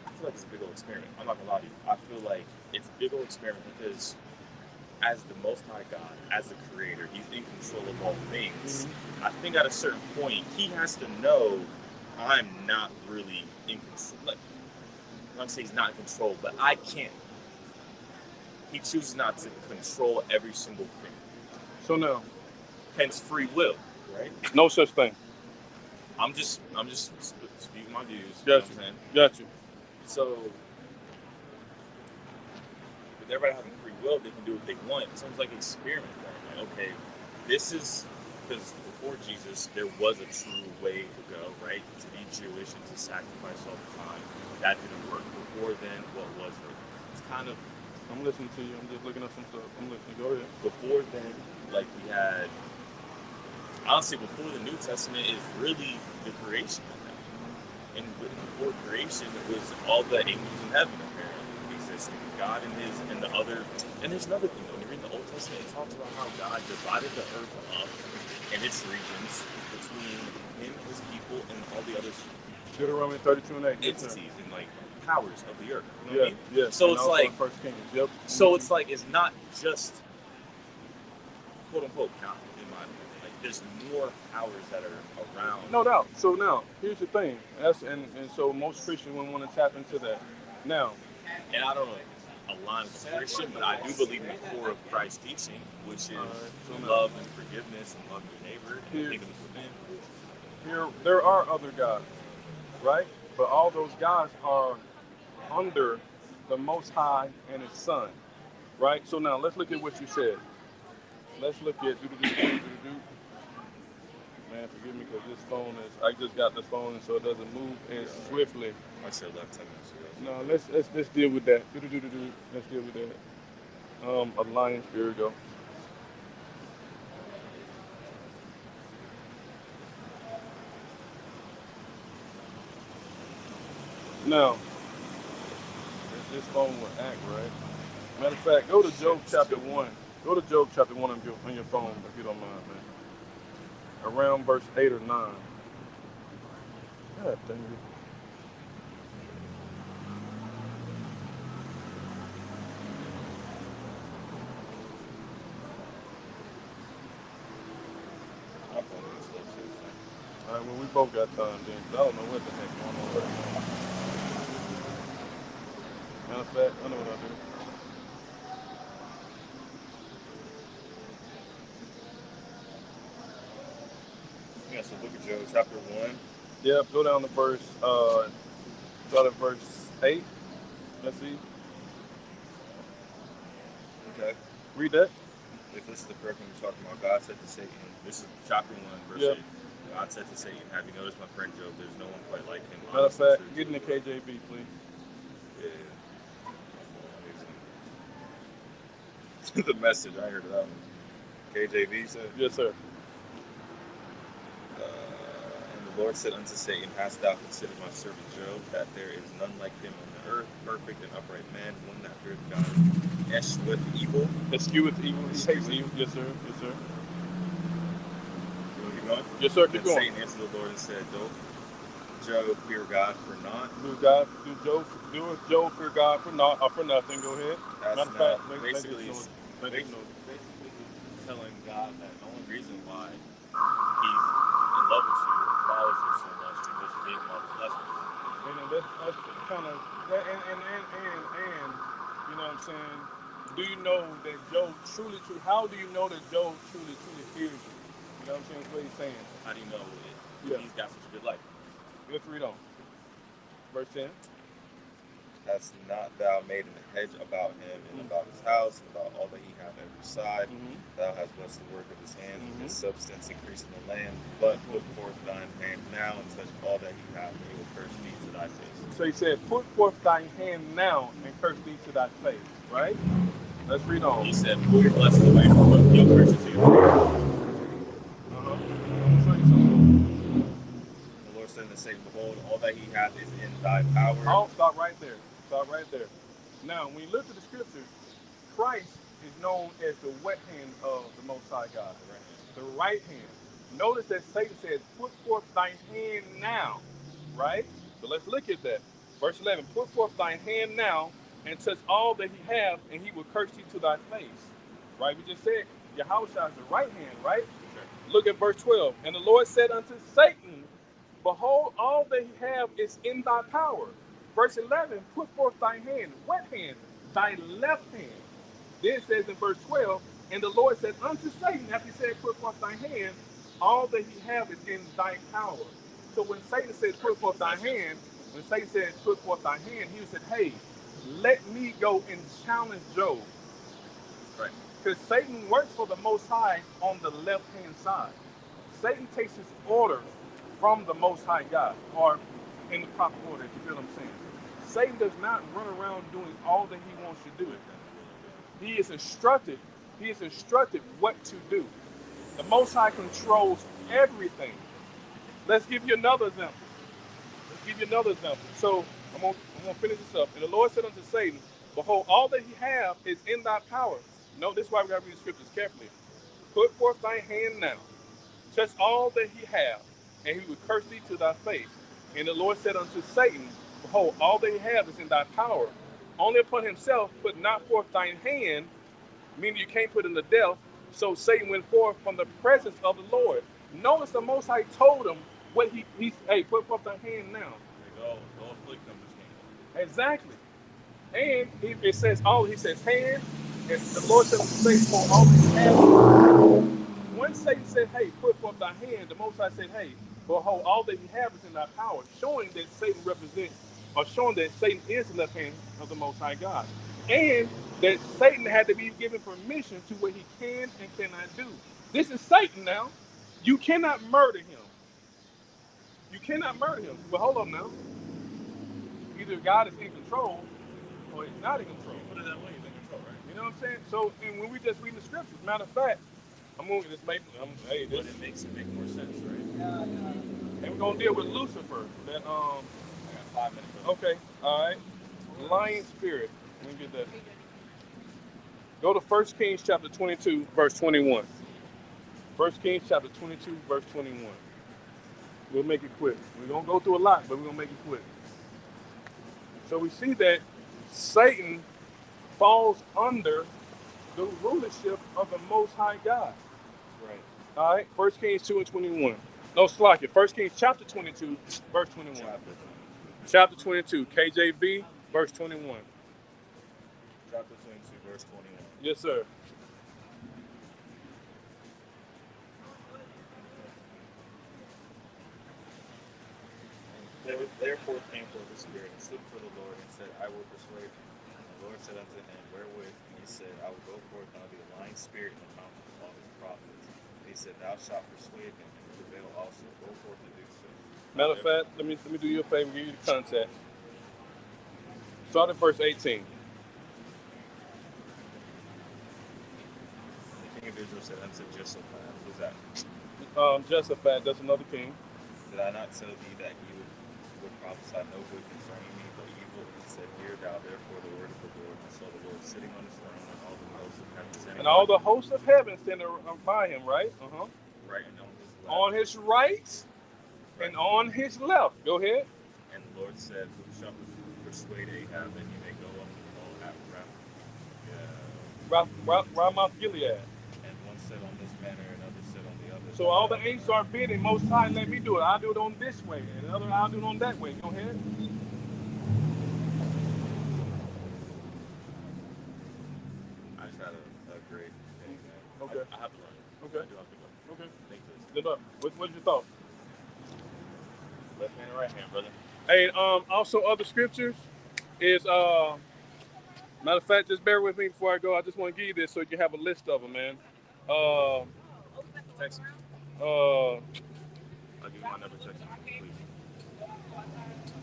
I feel like it's a big old experiment. I'm not gonna lie to you. I feel like it's a big old experiment because as the Most High God, as the Creator, He's in control of all things. I think at a certain point, He has to know I'm not really in control. Like, I'm not gonna say He's not in control, but I can't. He chooses not to control every single thing. So now, Hence free will, right? no such thing. I'm just speaking my views. Got You know what you. I'm saying? Got you. So, with everybody having free will, they can do what they want. It sounds like an experiment for them. Like, okay, this is because before Jesus, there was a true way to go, right? To be Jewish and to sacrifice all the time. That didn't work. Before then, what was it? It's kind of I'm listening to you. I'm just looking up some stuff. I'm listening. Go ahead. before then, like we had. Honestly, before the New Testament is really the creation of that. And before creation, it was all the angels in heaven apparently existing. God and the other. And there's another thing though. When you read the Old Testament, it talks about how God divided the earth up and its regions between Him, His people, and all the other Deuteronomy 32 and 8. entities and like powers of the earth. You know Yeah, what I mean? yeah. So And it's also like. in First Kings. Yep. So it's like it's not just quote unquote God in my opinion. Like there's more powers that are around. No doubt. So now, here's the thing. And so most Christians wouldn't want to tap into that. Now, And I don't really align with Christian, but I do believe in the core of Christ's teaching, which is so now- love and forgiveness and love your neighbor and Here- thinking within. here there are other gods, right? But all those gods are under the Most High and His Son, right? So now let's look at what you said. Let's look at Man, forgive me because this phone is. I just got the phone, so it doesn't move as swiftly. I said left 10 minutes ago. No, let's deal with that. Let's deal with that. Alliance. Here we go. Now, if this phone will act right. Matter of fact, go to Job chapter 1. Go to Job chapter 1 on your phone, if you don't mind, man. Around verse 8 or 9. God dang it. My phone is slow too. All right, well, we both got time then. 'Cause I don't know what the heck going on right now. Matter of fact, I know what I'll do. Yeah, so look at Job chapter 1. Yep, go down to verse, start at verse 8. Let's see. Okay. Read that. If this is the correct one we're talking about, God said to Satan, this is chapter 1, verse Yep. 8. God said to Satan, have you noticed my friend Job? There's no one quite like him. Matter of honest and fact, true get in the to Lord." KJV, please. Yeah. The message, I heard that one. KJV said, Yes, sir. and the Lord said unto Satan, hast thou considered my servant Job, that there is none like him on the earth, perfect and upright man, one that feareth God, escheweth evil. Escheweth evil. He hates evil. Yes, sir. Yes, sir. You want to keep going? Yes, sir. Then Keep going. Satan answered the Lord and said, don't Job fear God for naught? Do Job fear God for not or for nothing? Go ahead. That's Matter of not fact, basically telling God that the only reason why he's in love with you and follows you so much is because you gave him all his blessings. And that's kind of and you know what I'm saying? Do you know that Job truly how do you know that Job truly fears you? You know what I'm saying? That's what he's saying. How do you know it? Yeah. He's got such a good life. Let's read on. Verse 10. Hast not thou made an hedge about him and about his house and about all that he hath every side? Thou hast blessed the work of his hands, and his substance increased in the land. But put forth thine hand now and touch all that he hath, and he will curse thee to thy face. So he said, put forth thine hand now and curse thee to thy face. Right? Let's read on. He said, pull your blessings away from him, he'll curse you to your face. I'm gonna show you something. The Lord said unto Satan, behold, all that he hath is in thy power. Oh, stop right there. Stop right there. Now, when you look at the scriptures, Christ is known as the wet hand of the Most High God. The right hand. Notice that Satan says, put forth thine hand now, right? So let's look at that. Verse 11, put forth thine hand now and touch all that he hath, and he will curse thee to thy face. Right? We just said Yahweh is the right hand, right? Sure. Look at verse 12. And the Lord said unto Satan, behold, all that he have is in thy power. Verse 11, put forth thine hand. What hand? Thy left hand. Then it says in verse 12, and the Lord said unto Satan, after he said, put forth thy hand, all that he have is in thy power. So when Satan said, put forth thy hand, when Satan said, put forth thy hand, he said, hey, let me go and challenge Job. Right. Because Satan works for the Most High on the left-hand side. Satan takes his orders from the Most High God, or in the proper order, if you feel what I'm saying. Satan does not run around doing all that he wants to do. He is instructed. He is instructed what to do. The Most High controls everything. Let's give you another example. So I'm gonna finish this up. And the Lord said unto Satan, behold, all that he have is in thy power. No, this is why we gotta read the scriptures carefully. Put forth thy hand now, touch all that he have, and he will curse thee to thy face. And the Lord said unto Satan, behold, all that he have is in thy power. Only upon himself put not forth thine hand, meaning you can't put him to death. So Satan went forth from the presence of the Lord. Notice the Most High told him what he hey, put forth thy hand now. Go afflict them this game. Exactly. And it says he says hand, and the Lord said unto Satan, for all his hand. When Satan said, hey, put forth thy hand, the Most High said, hey, behold, all that you have is in thy power, showing that Satan represents, or showing that Satan is the left hand of the Most High God. And that Satan had to be given permission to what he can and cannot do. This is Satan now. You cannot murder him. You cannot murder him. But hold on now. Either God is in control or he's not in control. You put it that way, he's in control, right? You know what I'm saying? So, and when we just read the scriptures, matter of fact, I'm going to just make, hey, this. But it makes it make more sense, right? And we're going to deal with Lucifer. That, I got 5 minutes. okay, all right. Lion spirit. Let me get that. Go to 1 Kings chapter 22, verse 21. 1 Kings chapter 22, verse 21. We'll make it quick. We're going to go through a lot, but we're going to make it quick. So we see that Satan falls under the rulership of the Most High God. Right. All right, 1 Kings 2 and 21. No, slack it. 1 Kings chapter 22, verse 21. Chapter 22, KJV, verse 21. Chapter 22, verse 21. Yes, sir. Therefore came forth the Spirit and stood before the Lord and said, I will persuade him. And the Lord said unto him, wherewith? And he said, I will go forth and I'll be a lying spirit in the mouth of all his prophets. And he said, thou shalt persuade him and prevail also. Go forth and do so. Matter of fact, let me do you a favor, give you the context. Start at verse 18. The king of Israel said unto Jehoshaphat, who's that? Jehoshaphat, that's another king. Did I not tell thee that he would prophesy no good concerning me, but evil? He said, hear thou therefore the word of the Lord. And so the Lord sitting on his throne, and all the hosts of heaven standing And all the hosts of heaven standing by him, right? right and On his right and on his left. Go ahead. And the Lord said, who shall persuade Ahab that he may go up at Ramoth Gilead. And one said on this manner, and others said on the other. So all the angels are bidding, Most High, let me do it. I'll do it on this way, and the other I'll do it on that way. Go ahead. I just had a great day, man. Okay. I have to run. Okay. I do have to go. Okay. Thank you. Good luck. What's your thought? Left hand and right hand, brother. Hey, also other scriptures is matter of fact, just bear with me before I go. I just want to give you this so you can have a list of them, man. Text me. I'll I'll give you my number. Text me, please.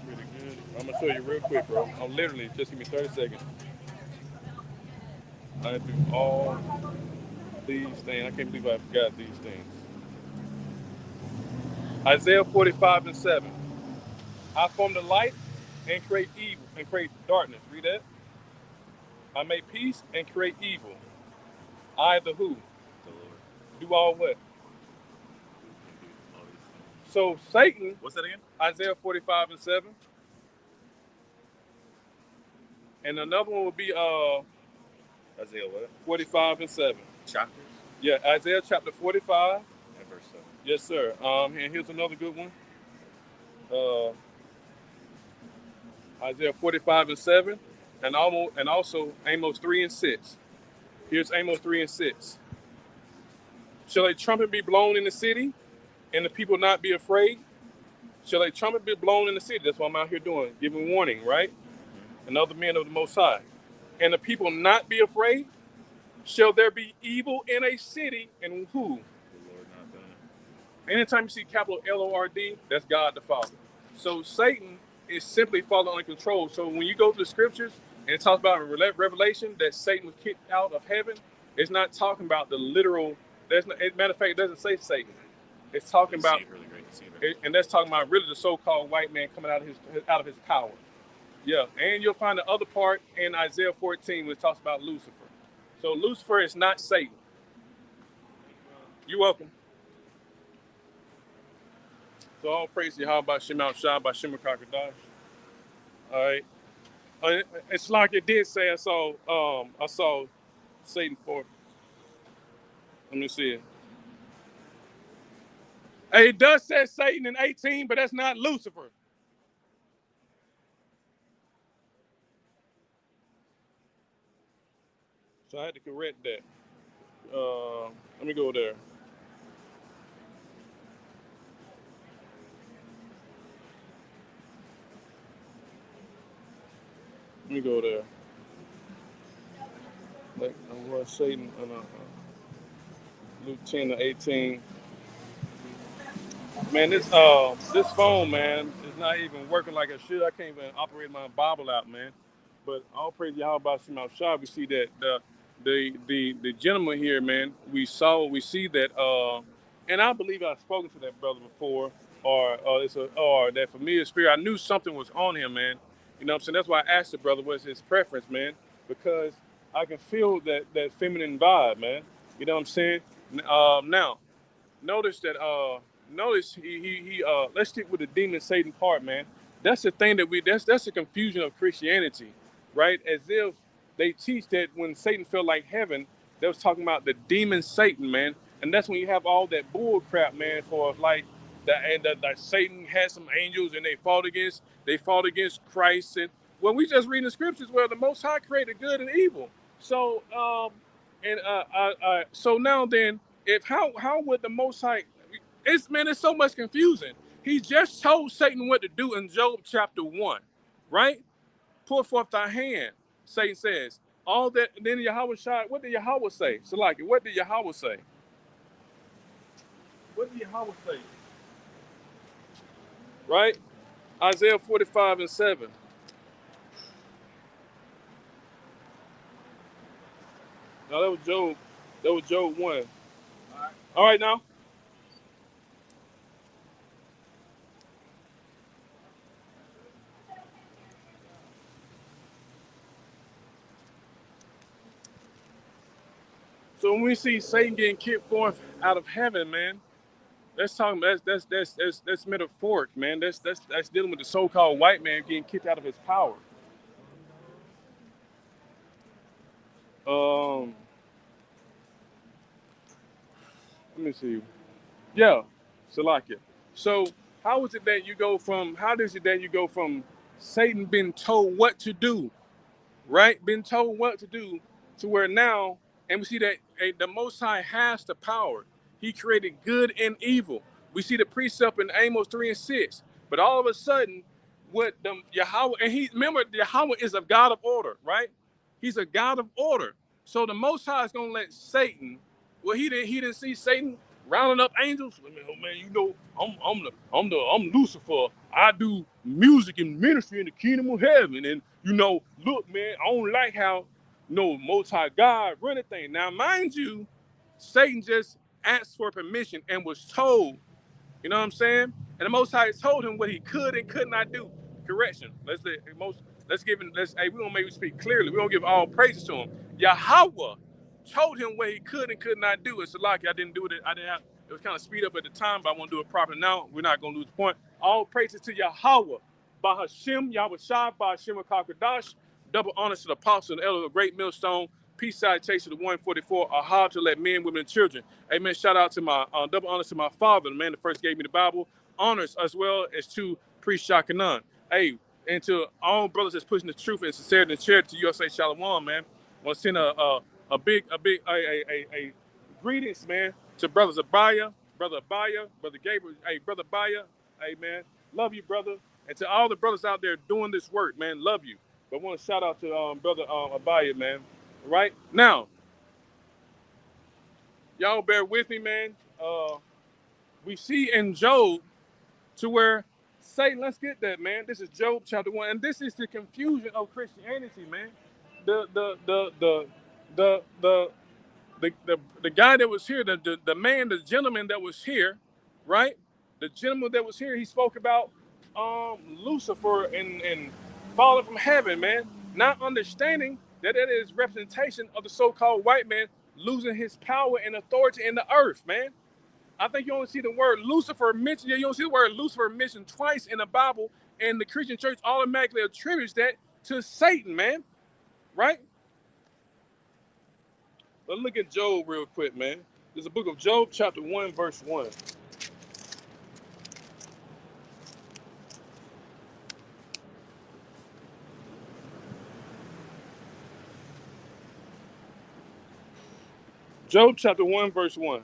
Really good. I'm gonna show you real quick, bro. I'm literally just give me 30 seconds. I do all these things. I can't believe I forgot these things. Isaiah 45 and 7. I form the light and create evil and create darkness. Read that. I make peace and create evil. I, the who? The Lord. Do all what? So Satan, What's that again? Isaiah 45 and 7. And another one would be Isaiah what? 45 and 7. Chapters? Yeah, Isaiah chapter 45. And verse 7. Yes, sir. And here's another good one. Isaiah 45 and 7. And also Amos 3 and 6. Here's Amos 3 and 6. Shall a trumpet be blown in the city, and the people not be afraid? Shall a trumpet be blown in the city? That's what I'm out here doing, giving warning, right? And other men of the Most High. And the people not be afraid? Shall there be evil in a city, and who? The Lord not done it. Anytime you see capital Lord, that's God the Father. So Satan is simply falling under control. So when you go to the scriptures and it talks about in Revelation that Satan was kicked out of heaven, it's not talking about the literal. Matter of fact, it doesn't say Satan. It's talking about, Really great deceiver. and that's talking about really the so-called white man coming out of his power. Yeah, and you'll find the other part in Isaiah 14 which talks about Lucifer. So Lucifer is not Satan. You're welcome. So all praise to Yahweh Shem Al Shah by Shema Kakadash. All right. It's like it did say I saw Satan for. Let me see it. Hey, it does say Satan in 18, but that's not Lucifer. So I had to correct that. Let me go there. Let me go there. Like what Satan Luke 10 to 18. Man, this phone, man, is not even working like it should. I can't even operate my Bible out, man. But all praise Yahweh Shem Al Shah. We see that the gentleman here, man, we see that, and I believe I've spoken to that brother before, or that familiar spirit. I knew something was on him, man. You know what I'm saying? That's why I asked the brother what's his preference, man, because I can feel that feminine vibe, man. You know what I'm saying? Now, notice that he let's stick with the demon Satan part, man. That's the thing that's the confusion of Christianity, right? As if they teach that when Satan felt like heaven, they was talking about the demon Satan, man. And that's when you have all that bull crap, man, for like that Satan had some angels and they fought against Christ. And well, we just read the scriptures where the Most High created good and evil. So so now then, if how would the Most High? It's so much confusing. He just told Satan what to do in Job chapter 1, right? Put forth thy hand, Satan says. All that, then Yahweh Shai, what did Yahweh say? Salaki, what did Yahweh say? What did Yahweh say? Right? Isaiah 45 and 7. No, that was Job. That was Job 1. All right now. So when we see Satan getting kicked forth out of heaven, man, that's metaphoric, man. That's dealing with the so-called white man getting kicked out of his power. Let me see. Yeah, Salakia. So how does it that you go from Satan being told what to do, right? Been told what to do to where now, and we see that the Most High has the power. He created good and evil. We see the precept in Amos 3 and 6. But all of a sudden, what the Yahweh, and remember, Yahweh is a God of order, right? He's a God of order. So the Most High is gonna let Satan. Well, he didn't see Satan rounding up angels. Oh man, you know, I'm Lucifer. I do music and ministry in the kingdom of heaven. And you know, look, man, I don't like how Most High God run a thing. Now, mind you, Satan just asked for permission and was told. You know what I'm saying? And the Most High told him what he could and could not do. Correction. Hey, we gonna make him speak clearly. We don't give all praises to him. Yahweh told him what he could and could not do. It's like I didn't do it. was kind of speed up at the time, but I want to do it properly now. We're not going to lose the point. All praises to Yahweh, by Hashem, Yahweh Shai, by Hashem Kakadash. Double honors to the apostle and elder of the great millstone. Peace salutation to the 144. Ahab to let men, women, and children. Amen. Shout out to my double honors to my father, the man that first gave me the Bible. Honors as well as to priest Shakanan. Hey, and to all brothers that's pushing the truth and sincerity and charity to USA Shalom, man. I want to send a big greetings, man, to brothers Abaya, brother Gabriel, hey, brother Abaya, hey, man, love you, brother, and to all the brothers out there doing this work, man, love you. But I want to shout out to brother Abaya, man. Right now, y'all bear with me, man. We see in Job to where Satan, let's get that, man. This is Job chapter 1, and this is the confusion of Christianity, man. The guy that was here, the gentleman that was here, right? The gentleman that was here, he spoke about Lucifer and falling from heaven, man. Not understanding that it is representation of the so-called white man losing his power and authority in the earth, man. I think you only see the word Lucifer mentioned. Yeah, you don't see the word Lucifer mentioned twice in the Bible, and the Christian church automatically attributes that to Satan, man. Right? Let's look at Job real quick, man. There's a book of Job, chapter 1, verse 1. Job, chapter 1, verse 1.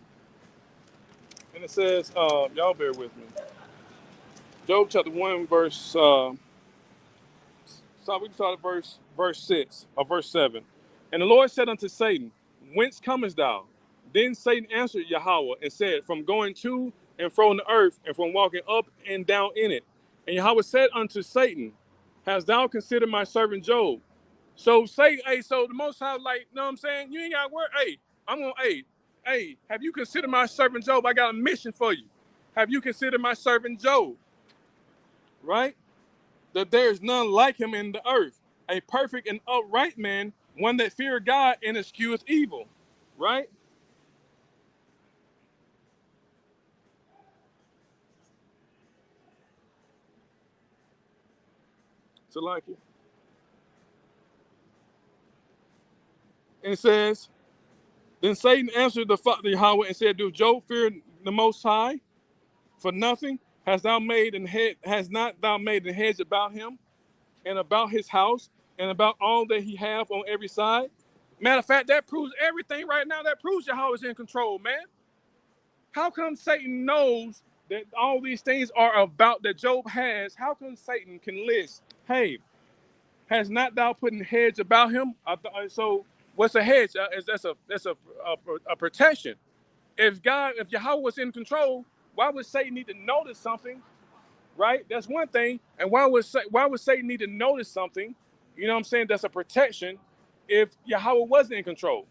And it says, y'all bear with me. Job, chapter 1, verse, so we can start at verse 6, or verse 7. And the Lord said unto Satan, whence comest thou? Then Satan answered Yahweh and said, from going to and fro in the earth, and from walking up and down in it. And Yahweh said unto Satan, hast thou considered my servant Job? So Satan, hey, so the Most High, like, you know what I'm saying? You ain't got to worry. Hey, I'm going to, hey, have you considered my servant Job? I got a mission for you. Have you considered my servant Job? Right? That there is none like him in the earth, a perfect and upright man, one that feareth God and escheweth evil. Right? So like it. And it says, then Satan answered the Yahweh and said, do Job fear the Most High for nothing? Has not thou made an hedge about him and about his house and about all that he have on every side? Matter of fact, that proves everything right now. That proves Yahweh is in control, man. How come Satan knows that all these things are about that Job has? How come Satan can list, hey, has not thou put an hedge about him? So what's a hedge? That's a protection. If Yahweh was in control, why would Satan need to notice something? Right? That's one thing. And why would Satan need to notice something? You know what I'm saying? That's a protection if Yahweh wasn't in control.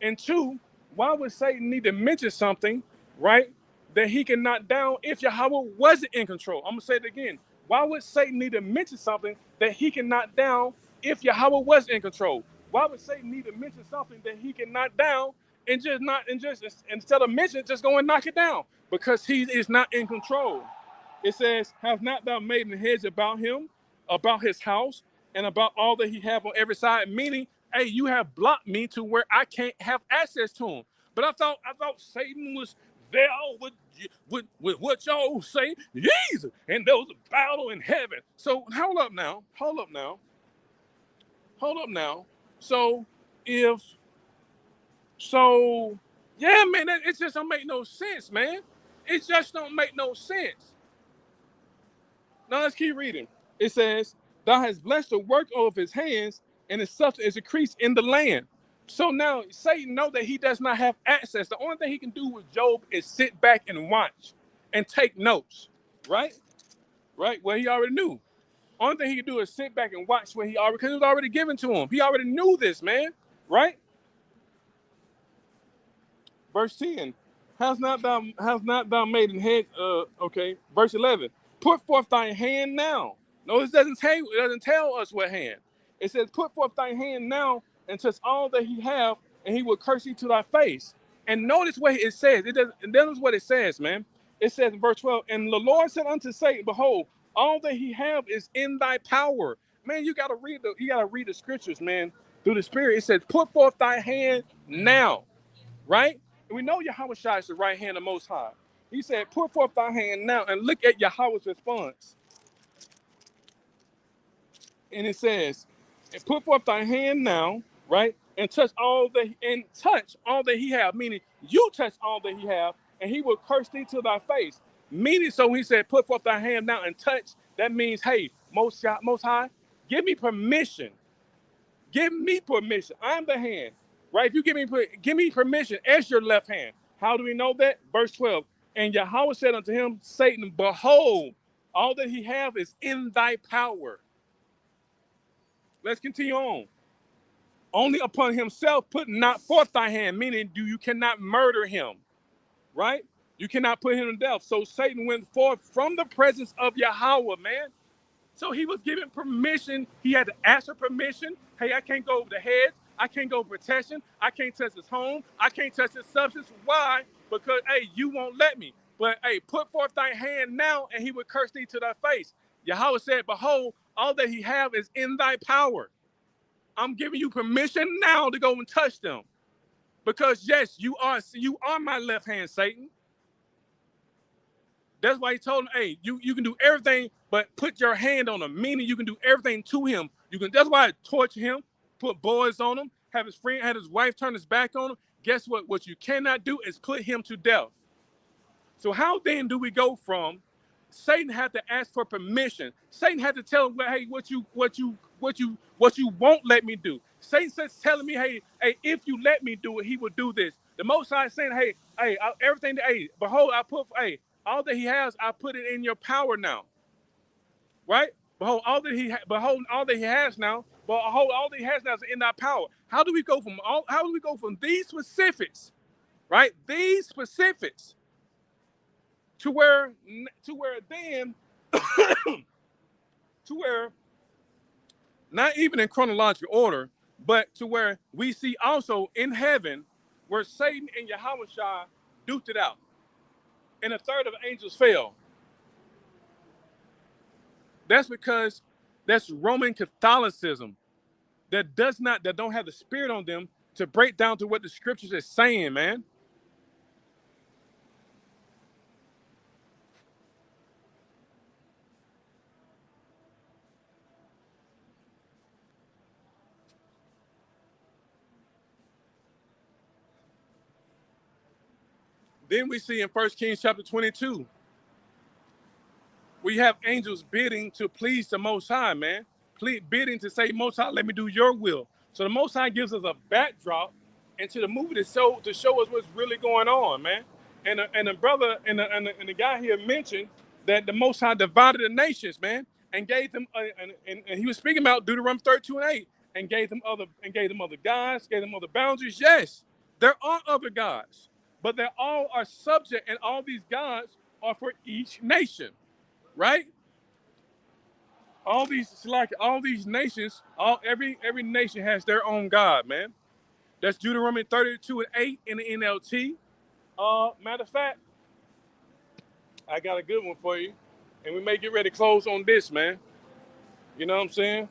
And two, why would Satan need to mention something, right, that he can knock down if Yahweh wasn't in control? I'm going to say it again. Why would Satan need to mention something that he can knock down if Yahweh was in control? Why would Satan need to mention something that he can knock down and just instead of mention, just go and knock it down? Because he is not in control. It says, have not thou made an hedge about him, about his house, and about all that he have on every side? Meaning, hey, you have blocked me to where I can't have access to him. But I thought Satan was there with what y'all say, Jesus, and there was a battle in heaven. So hold up now. Yeah, man, it just don't make no sense, man. It just don't make no sense. Now let's keep reading. It says, thou hast blessed the work of his hands, and his substance is increased in the land. So now Satan knows that he does not have access. The only thing he can do with Job is sit back and watch and take notes, right? Right? Well, he already knew. Only thing he can do is sit back and watch because it was already given to him. He already knew this, man, right? Verse 10, has not thou made an head? Okay. Verse 11, put forth thy hand now. No, it doesn't tell us what hand. It says, put forth thy hand now and touch all that he have, and he will curse thee to thy face. And notice what it says. It does. And notice what it says, man. It says in verse 12, and the Lord said unto Satan, behold, all that he have is in thy power. Man, you gotta read the scriptures, man, through the spirit. It says, put forth thy hand now, right? And we know Yahweh Shai is the right hand of Most High. He said, put forth thy hand now, and look at Yahweh's response. And it says, and put forth thy hand now, right? And touch all that he have, meaning you touch all that he have, and he will curse thee to thy face. Meaning, so he said, put forth thy hand now and touch. That means, hey, most high, give me permission. Give me permission. I'm the hand. Right? If you give me permission as your left hand. How do we know that? Verse 12. And Yahweh said unto him, Satan, behold, all that he have is in thy power. Let's continue on. Only upon himself put not forth thy hand, meaning you cannot murder him, right? You cannot put him to death. So Satan went forth from the presence of Yahweh, man. So he was given permission. He had to ask for permission. Hey, I can't go over the heads. I can't go over protection. I can't touch his home. I can't touch his substance. Why? Because, hey, you won't let me. But, hey, put forth thy hand now, and he would curse thee to thy face. Yahweh said, behold, all that he have is in thy power. I'm giving you permission now to go and touch them. Because, yes, you are my left hand, Satan. That's why he told him, hey, you can do everything, but put your hand on him, meaning you can do everything to him. That's why I torture him, put boys on him, have his wife turn his back on him. Guess what? What you cannot do is put him to death. So how then do we go from Satan had to ask for permission? Satan had to tell him, hey, what you won't let me do. Satan says telling me, hey, if you let me do it, he will do this. The Most High is saying, everything, behold, all that he has, I put it in your power now. Right? Behold, all that he has now, all that he has now is in our power. How do we go from these specifics, right? These specifics to where then to where not even in chronological order, but to where we see also in heaven where Satan and Yahweh Shai duked it out. And a third of the angels fell. That's because that's Roman Catholicism that don't have the spirit on them to break down to what the scriptures is saying, man. Then we see in 1 Kings chapter 22, we have angels bidding to please the Most High, man. Bidding to say, Most High, let me do your will. So the Most High gives us a backdrop into the movie to show us what's really going on, man. And the brother and the guy here mentioned that the Most High divided the nations, man, and gave them and he was speaking about Deuteronomy 32:8, and gave them other gods, gave them other boundaries. Yes, there are other gods, but they all are subject, and all these gods are for each nation, right? All these nations, every nation has their own God, man. That's Deuteronomy 32:8 in the NLT. Matter of fact, I got a good one for you, and we may get ready to close on this, man. You know what I'm saying?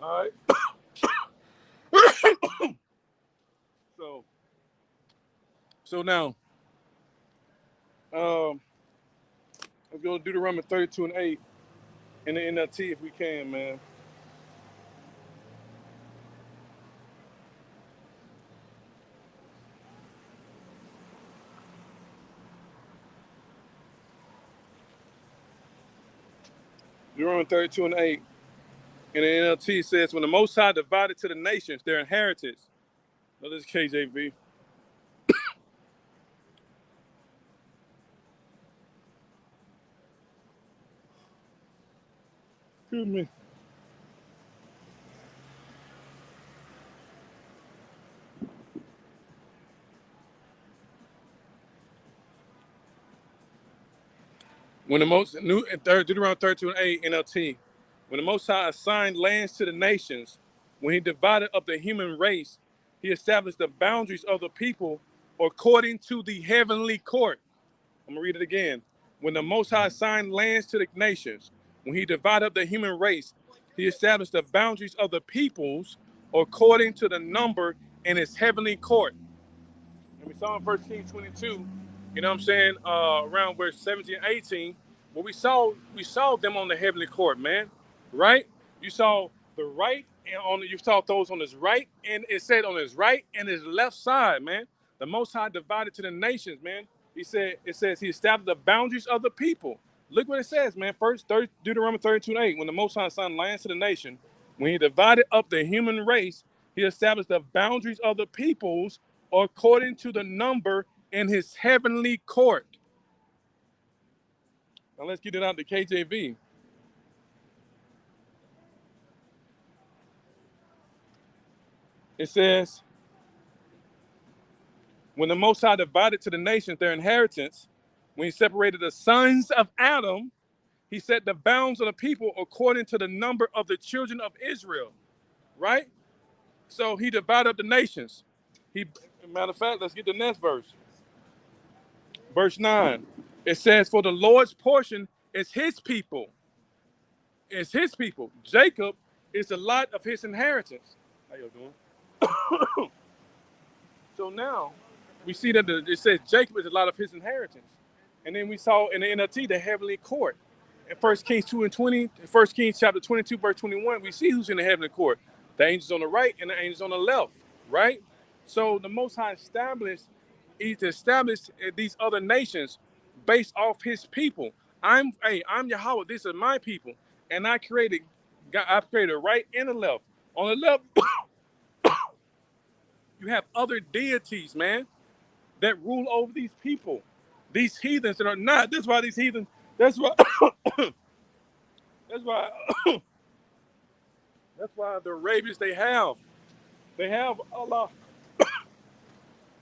All right. So now, let's go to Deuteronomy 32:8 in the NLT, if we can, man. Deuteronomy 32 and 8. And the NLT says, when the Most High divided to the nations their inheritance. Now, this is KJV. Excuse me. When the most new Deuteronomy 32 and 8 NLT, when the Most High assigned lands to the nations, when he divided up the human race, he established the boundaries of the people according to the heavenly court. I'm gonna read it again. When the Most High assigned lands to the nations, when he divided up the human race, he established the boundaries of the peoples according to the number in his heavenly court. And we saw in 1 Kings 22, you know what I'm saying, around verse 17 and 18, where we saw them on the heavenly court, man, right? You saw the right, and you saw those on his right, and it said on his right and his left side, man. The Most High divided to the nations, man. It says he established the boundaries of the people. Look what it says, man. Deuteronomy 32 and 8, when the Most High assigned lands to the nation, when he divided up the human race, he established the boundaries of the peoples according to the number in his heavenly court. Now let's get it out to KJV. It says, when the Most High divided to the nations their inheritance, when he separated the sons of Adam, he set the bounds of the people according to the number of the children of Israel, right? So he divided up the nations. Matter of fact, let's get the next verse. Verse 9. It says, for the Lord's portion is his people. It's his people. Jacob is the lot of his inheritance. How you doing? So now we see that it says Jacob is a lot of his inheritance. And then we saw in the NLT the heavenly court. In 1 Kings 2 and 20, 1 Kings chapter 22, verse 21, we see who's in the heavenly court. The angels on the right and the angels on the left, right? So the Most High established these other nations based off his people. I'm Yahweh, these are my people. And I've created a right and a left. On the left, you have other deities, man, that rule over these people. These heathens that are not. That's why these heathens, that's why that's why that's why the Arabians they have Allah,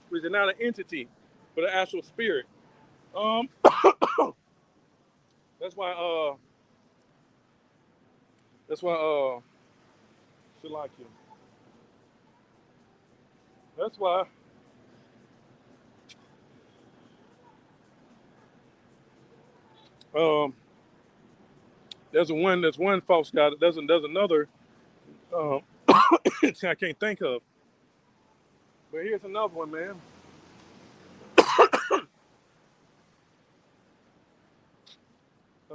which is not an entity, but an actual spirit. That's why Shalakia. That's why there's one false god. There's another I can't think of. But here's another one, man.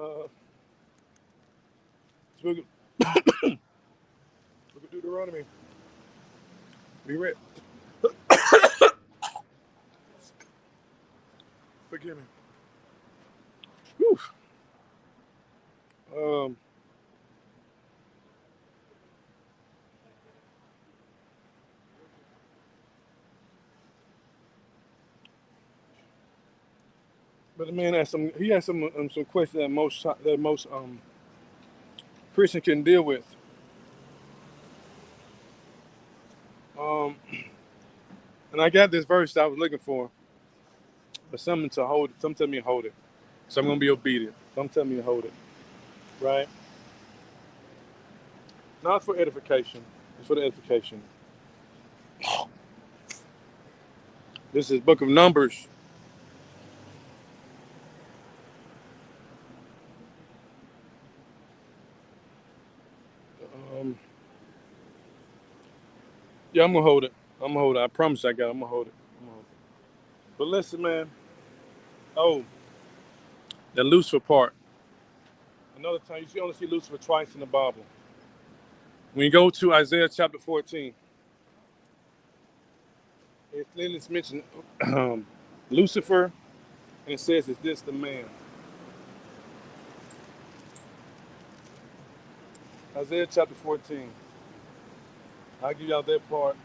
Book of Deuteronomy. Be read. Forgive me. Whew. But the man has some questions that most Christians can deal with. And I got this verse that I was looking for, but something to hold it. Some tell me to hold it, so I'm gonna be obedient. Some tell me to hold it, right? Not for edification, it's for the edification. This is Book of Numbers. Yeah, I'm gonna hold it. I promise I'm gonna hold it. But listen, man. Oh, the Lucifer part. Another time, you only see Lucifer twice in the Bible. When you go to Isaiah chapter 14, it's mentioned Lucifer, and it says, "Is this the man?" Isaiah chapter 14. I'll give y'all that part.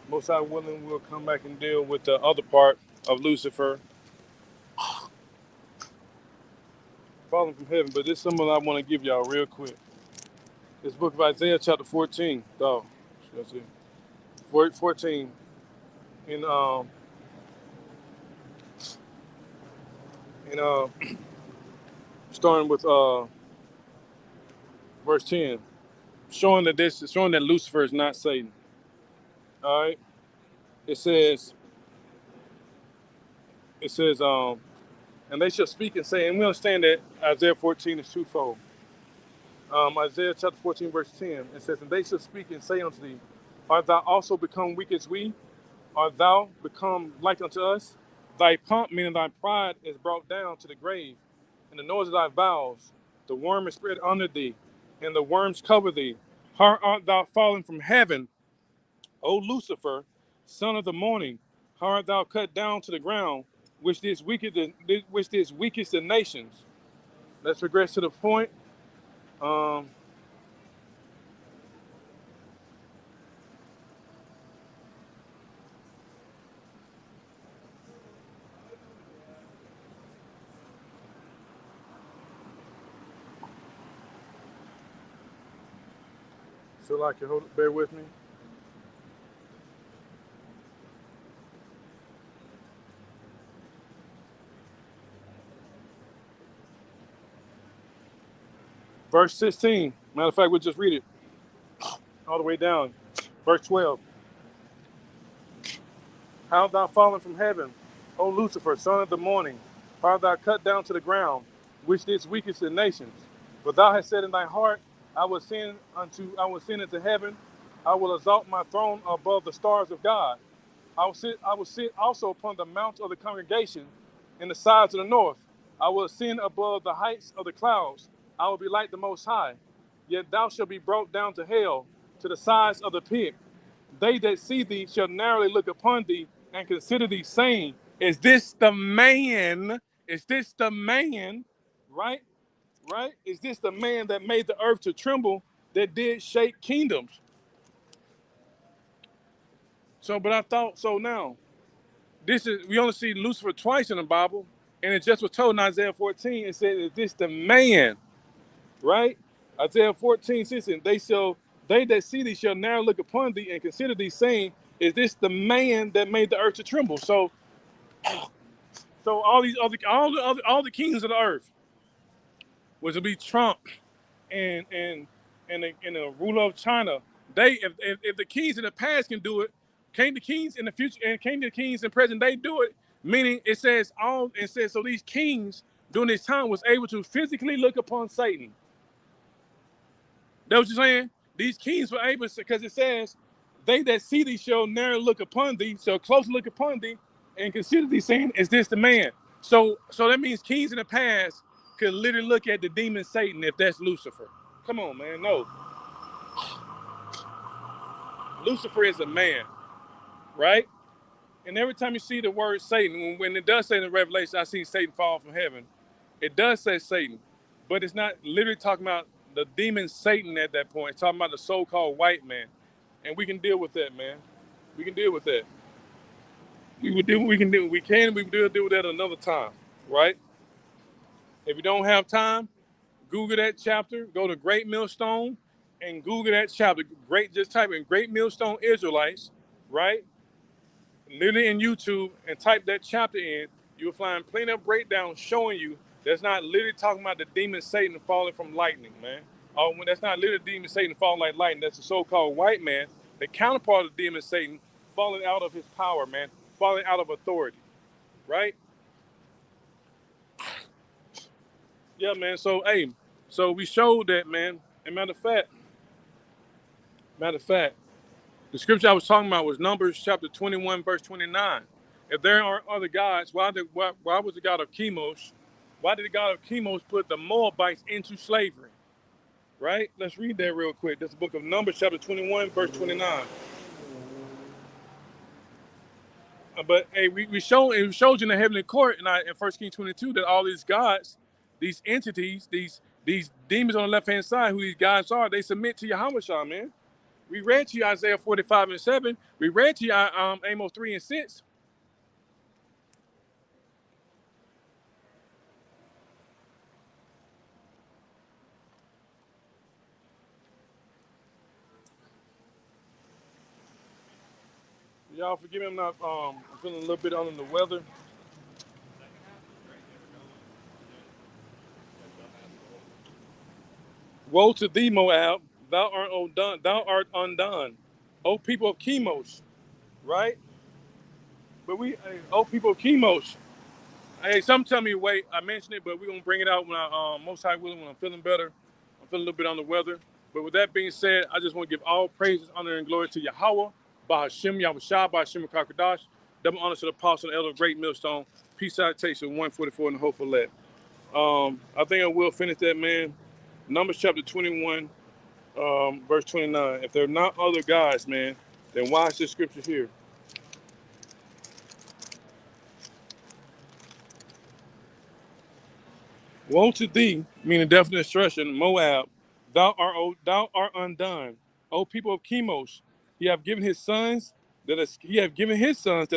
Most High willing, we'll come back and deal with the other part of Lucifer falling from heaven. But this is something I want to give y'all real quick. This book of Isaiah chapter 14. Oh, let's see. 14 in in starting with verse 10, showing that Lucifer is not Satan. All right. It says and they shall speak and say, and we understand that Isaiah 14 is twofold. Isaiah chapter 14, verse 10, it says, and they shall speak and say unto thee, art thou also become weak as we? Art thou become like unto us? Thy pomp, meaning thy pride, is brought down to the grave, and the noise of thy vows, the worm is spread under thee, and the worms cover thee. How art thou fallen from heaven, O Lucifer, son of the morning? How art thou cut down to the ground, which didst weakest the nations? Let's regress to the point. Um, so like you bear with me. Verse 16. Matter of fact, we'll just read it all the way down. Verse 12. How thou fallen from heaven, O Lucifer, son of the morning? How art thou cut down to the ground, which didst weakest the nations? But thou hast said in thy heart, I will ascend into heaven. I will exalt my throne above the stars of God. I will sit also upon the mount of the congregation in the sides of the north. I will ascend above the heights of the clouds. I will be like the Most High. Yet thou shalt be brought down to hell, to the sides of the pit. They that see thee shall narrowly look upon thee and consider thee, saying, is this the man? Is this the man? Right? Right? Is this the man that made the earth to tremble, that did shake kingdoms? So, but I thought, so now, we only see Lucifer twice in the Bible, and it just was told in Isaiah 14, it said, is this the man? Right? Isaiah 14:16, they that see thee shall now look upon thee and consider thee, saying, is this the man that made the earth to tremble? So all the kings of the earth was to be Trump and the ruler of China. If the kings in the past can do it, can the kings in the future and can the kings in present day do it? Meaning it says so these kings during this time was able to physically look upon Satan. That's what you're saying? These kings were able to, because it says, they that see thee shall narrow look upon thee, shall closely look upon thee, and consider thee, saying, is this the man? So that means kings in the past could literally look at the demon Satan if that's Lucifer. Come on, man. No. Lucifer is a man, right? And every time you see the word Satan, when it does say in the Revelation, I see Satan fall from heaven, it does say Satan, but it's not literally talking about the demon Satan at that point. It's talking about the so-called white man. And we can deal with that, man. We can deal with that. We can deal with that another time, right? If you don't have time, Google that chapter, go to Great Millstone and Google that chapter. Just type in Great Millstone Israelites, right? Literally in YouTube and type that chapter in, you'll find plenty of breakdowns showing you that's not literally talking about the demon Satan falling from lightning, man. Or when that's not literally demon Satan falling like lightning, that's the so-called white man, the counterpart of demon Satan falling out of his power, man, falling out of authority, right? Yeah, man. So, so we showed that, man. And matter of fact, the scripture I was talking about was Numbers chapter 21, verse 29. If there are other gods, why was the God of Chemosh? Why did the God of Chemosh put the Moabites into slavery? Right? Let's read that real quick. That's the book of Numbers chapter 21, verse 29. But hey, we showed you in the heavenly court in 1 Kings 22 that all these gods, these entities, these These demons on the left-hand side, who these guys are, they submit to Yahweh, man. We read to you Isaiah 45:7. We read to you Amos 3:6. Y'all forgive me, I'm feeling a little bit under the weather. Woe to thee, Moab, thou art undone. O people of Chemosh, right? But O people of Chemosh. Hey, some tell me wait, I mentioned it, but we're gonna bring it out when I most high willing when I'm feeling better. I'm feeling a little bit on the weather. But with that being said, I just want to give all praises, honor, and glory to Yahweh, Bahashim, Yahushua, Bahashim Kakadash, double honor to the apostle and elder of Great Millstone. Peace salutation 144 and the hopeful let. I think I will finish that, man. Numbers chapter 21, verse 29. If there are not other gods, man, then why is this scripture here? Woe to thee, meaning death and destruction, Moab, thou art undone. O people of Chemosh, he have given his sons that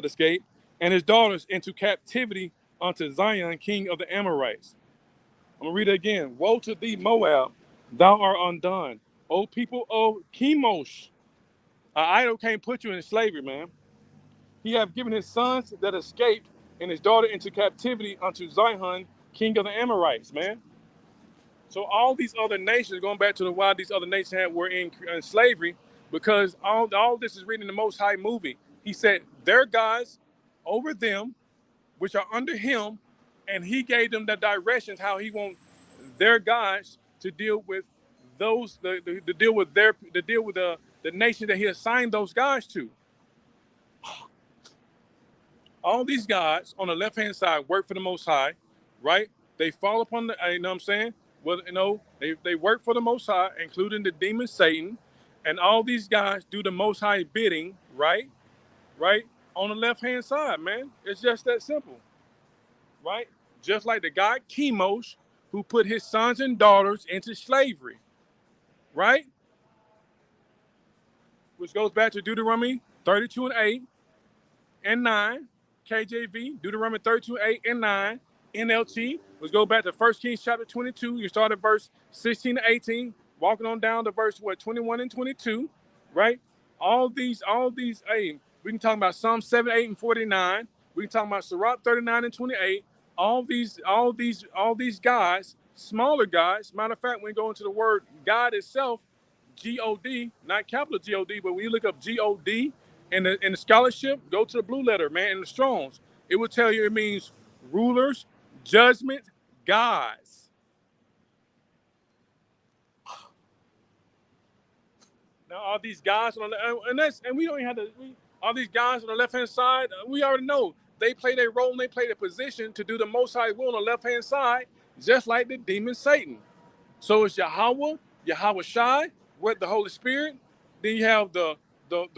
escape, and his daughters into captivity unto Zion, king of the Amorites. I'm gonna read it again. Woe to thee, Moab, thou art undone. O people of Chemosh, an idol can't put you in slavery, man. He have given his sons that escaped and his daughter into captivity unto Zion, king of the Amorites, man. So all these other nations, going back to the why these other nations were in slavery, because all this is written in the Most High movie. He said their gods over them, which are under him, and he gave them the directions how he wants their gods to deal with those, to deal with the nation that he assigned those gods to. All these gods on the left-hand side work for the Most High, right? They fall upon the, you know what I'm saying? Well, you know, they work for the Most High, including the demon Satan, and all these guys do the Most High bidding, right? Right? On the left-hand side, man. It's just that simple, right? Just like the god Chemosh, who put his sons and daughters into slavery, right? Which goes back to Deuteronomy 32 and 8 and 9. KJV, Deuteronomy 32, 8 and 9, NLT. Let's go back to 1 Kings chapter 22. You start at verse 16 to 18, walking on down to verse 21 and 22, right? All these, hey, we can talk about Psalm 7, 8, and 49. We can talk about Sirach 39 and 28. All these guys, smaller guys. Matter of fact, when we go into the word God itself, G-O-D, not capital G-O-D, but when you look up G-O-D, in the scholarship, go to the blue letter, man, in the Strongs. It will tell you it means rulers, judgment, gods. Now, all these guys on the and we don't even have to. All these guys on the left-hand side, we already know they play their role and they play their position to do the Most High will on the left-hand side, just like the demon Satan. So it's Yahweh, Yahweh Shai, with the Holy Spirit. Then you have the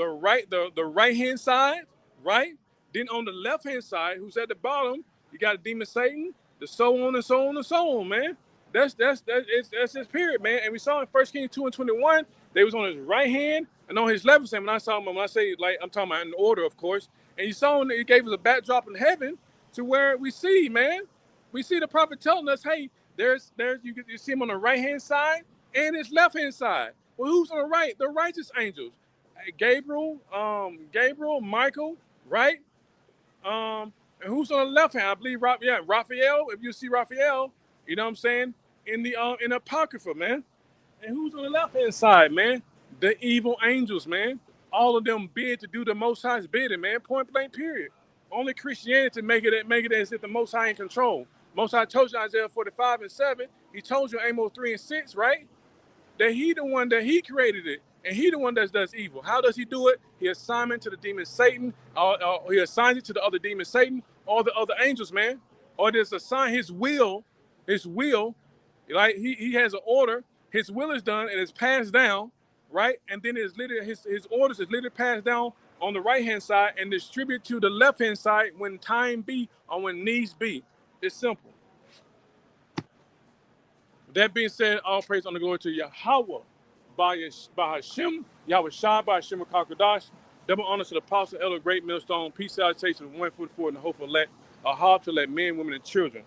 right hand side, right? Then on the left hand side, who's at the bottom, you got a demon Satan, the so on and so on and so on, man. That's his period, man. And we saw in 1 Kings 2 and 21, they was on his right hand and on his left hand. When I saw him, when I say like I'm talking about in order, of course. And you saw him, he gave us a backdrop in heaven to where we see, man. We see the prophet telling us, hey, there's you see him on the right hand side and his left hand side. Well, who's on the right? The righteous angels. Gabriel, Michael, right? And who's on the left hand? I believe Raphael. If you see Raphael, you know what I'm saying? In the Apocrypha, man. And who's on the left hand side, man? The evil angels, man. All of them bid to do the Most High's bidding, man. Point blank, period. Only Christianity make it as if the Most High in control. Most High told you Isaiah 45 and 7. He told you Amos 3 and 6, right? That he the one that he created it. And he the one that does evil. How does he do it? He assigns it to the demon Satan. He assigns it to the other demon Satan or the other angels, man. Or there's assign his will, like he has an order. His will is done and it's passed down, right? And then his orders is literally passed down on the right-hand side and distributed to the left-hand side when time be or when needs be. It's simple. With That being said, all praise on the glory to Yahweh, by Hashem, Yahweh Shai, by Hashem Kakadash. Double honor to the apostle, elder, great millstone. Peace, salutation, 1 foot forward, and the hope for let a harp to let men, women, and children.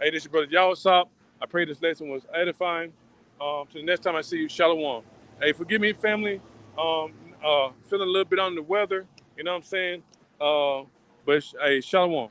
Hey, this is your brother Yahweh. I pray this lesson was edifying. To the next time I see you, Shalom. Hey, forgive me, family. Feeling a little bit under the weather. You know what I'm saying? But hey, Shalom.